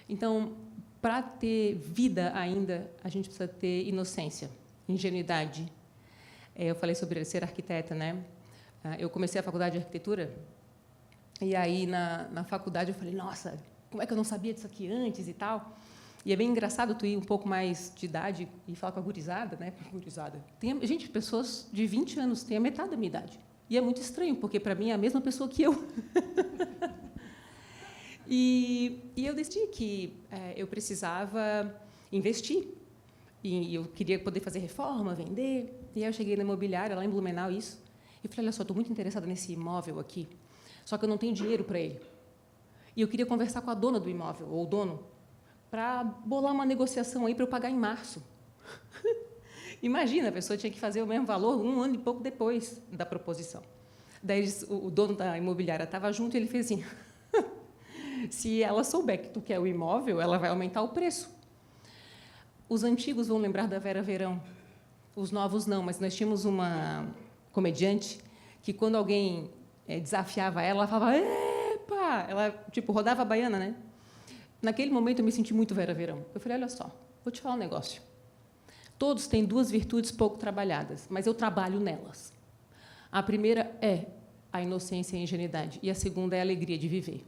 Então, para ter vida ainda, a gente precisa ter inocência, ingenuidade. Eu falei sobre ser arquiteta, né? Eu comecei a faculdade de arquitetura e aí na faculdade eu falei: nossa, como é que eu não sabia disso aqui antes e tal? E é bem engraçado tu ir um pouco mais de idade e falar com a gurizada, né? Gurizada. Gente, pessoas de 20 anos têm a metade da minha idade. E é muito estranho, porque, para mim, é a mesma pessoa que eu. E eu decidi que eu precisava investir. E eu queria poder fazer reforma, vender. E aí eu cheguei na imobiliária, lá em Blumenau, isso. E falei: olha só, estou muito interessada nesse imóvel aqui, só que eu não tenho dinheiro para ele. E eu queria conversar com a dona do imóvel, ou o dono, para bolar uma negociação aí para eu pagar em março. Imagina, a pessoa tinha que fazer o mesmo valor 1 ano e pouco depois da proposição. Daí o dono da imobiliária estava junto e ele fez assim: se ela souber que tu quer o imóvel, ela vai aumentar o preço. Os antigos vão lembrar da Vera Verão, os novos não, mas nós tínhamos uma comediante que, quando alguém desafiava ela falava: epa! Ela, tipo, rodava a baiana, né? Naquele momento, eu me senti muito Vera Verão. Eu falei: olha só, vou te falar um negócio. Todos têm 2 virtudes pouco trabalhadas, mas eu trabalho nelas. A primeira é a inocência e a ingenuidade, e a segunda é a alegria de viver.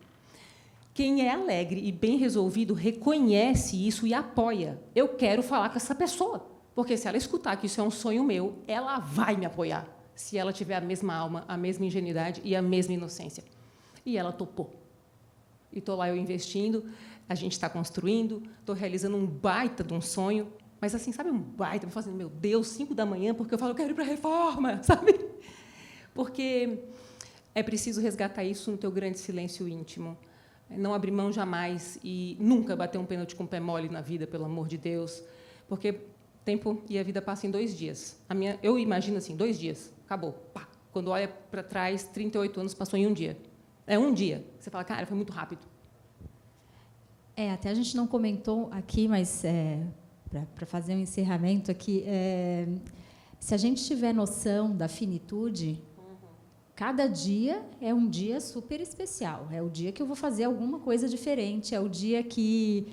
Quem é alegre e bem resolvido reconhece isso e apoia. Eu quero falar com essa pessoa, porque, se ela escutar que isso é um sonho meu, ela vai me apoiar, se ela tiver a mesma alma, a mesma ingenuidade e a mesma inocência. E ela topou. E estou lá eu investindo, a gente está construindo, estou realizando um baita de um sonho, mas, assim, sabe, um baita, eu falo assim: meu Deus, 5 da manhã, porque eu falo: eu quero ir para a reforma, sabe? Porque é preciso resgatar isso no teu grande silêncio íntimo. Não abrir mão jamais e nunca bater um pênalti com o pé mole na vida, pelo amor de Deus, porque tempo e a vida passam em 2 dias. Eu imagino assim: 2 dias, acabou. Pá. Quando olha para trás, 38 anos passou em 1 dia. É 1 dia. Você fala: cara, foi muito rápido. Até a gente não comentou aqui, mas para fazer um encerramento aqui, se a gente tiver noção da finitude, cada dia é um dia super especial. É o dia que eu vou fazer alguma coisa diferente, é o dia que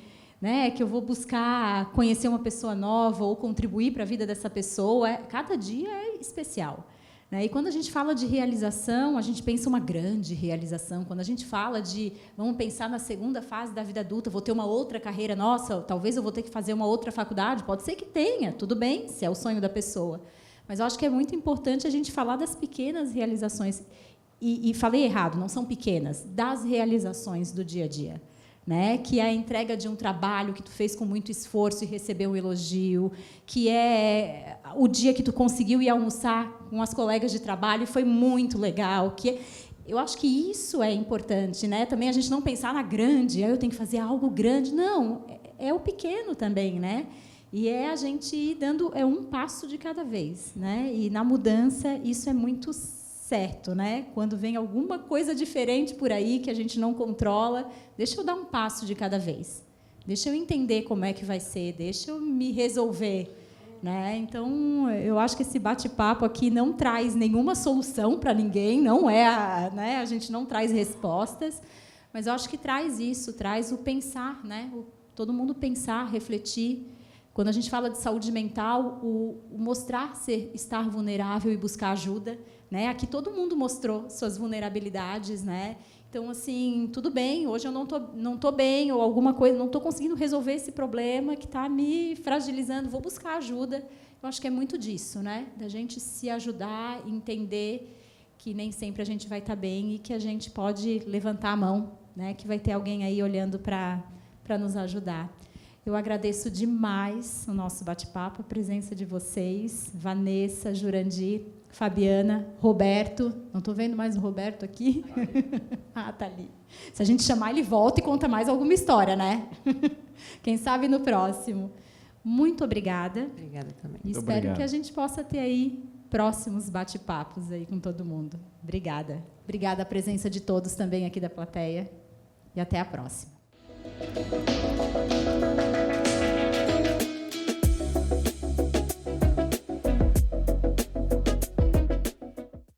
eu vou buscar conhecer uma pessoa nova ou contribuir para a vida dessa pessoa. Cada dia é especial. E quando a gente fala de realização, a gente pensa uma grande realização. Quando a gente fala vamos pensar na segunda fase da vida adulta, vou ter uma outra carreira, nossa, talvez eu vou ter que fazer uma outra faculdade, pode ser que tenha, tudo bem, se é o sonho da pessoa. Mas eu acho que é muito importante a gente falar das pequenas realizações. E falei errado, não são pequenas, das realizações do dia a dia. né? Que é a entrega de um trabalho que tu fez com muito esforço e recebeu um elogio, que é o dia que tu conseguiu ir almoçar com as colegas de trabalho e foi muito legal, que eu acho que isso é importante, né? Também a gente não pensar na grande, eu tenho que fazer algo grande, não, é o pequeno também, né? E é a gente ir dando um passo de cada vez, né? E na mudança isso é muito certo, né? Quando vem alguma coisa diferente por aí que a gente não controla, deixa eu dar um passo de cada vez. Deixa eu entender como é que vai ser, deixa eu me resolver, né? Então, eu acho que esse bate-papo aqui não traz nenhuma solução para ninguém, não é, né? A gente não traz respostas, mas eu acho que traz isso, traz o pensar, né? Todo mundo pensar, refletir. Quando a gente fala de saúde mental, o mostrar estar vulnerável e buscar ajuda, né? Aqui todo mundo mostrou suas vulnerabilidades, né? Então, assim, tudo bem, hoje eu não tô bem, ou alguma coisa, não estou conseguindo resolver esse problema que está me fragilizando, vou buscar ajuda. Eu acho que é muito disso, né? Da gente se ajudar, entender que nem sempre a gente vai estar bem e que a gente pode levantar a mão, né? Que vai ter alguém aí olhando para nos ajudar. Eu agradeço demais o nosso bate-papo, a presença de vocês, Vanessa, Jurandir, Fabiana, Roberto. Não estou vendo mais o Roberto aqui? Ah, está ali. Se a gente chamar, ele volta e conta mais alguma história, né? Quem sabe no próximo. Muito obrigada. Obrigada também. E espero que a gente possa ter aí próximos bate-papos aí com todo mundo. Obrigada. Obrigada a presença de todos também aqui da plateia. E até a próxima.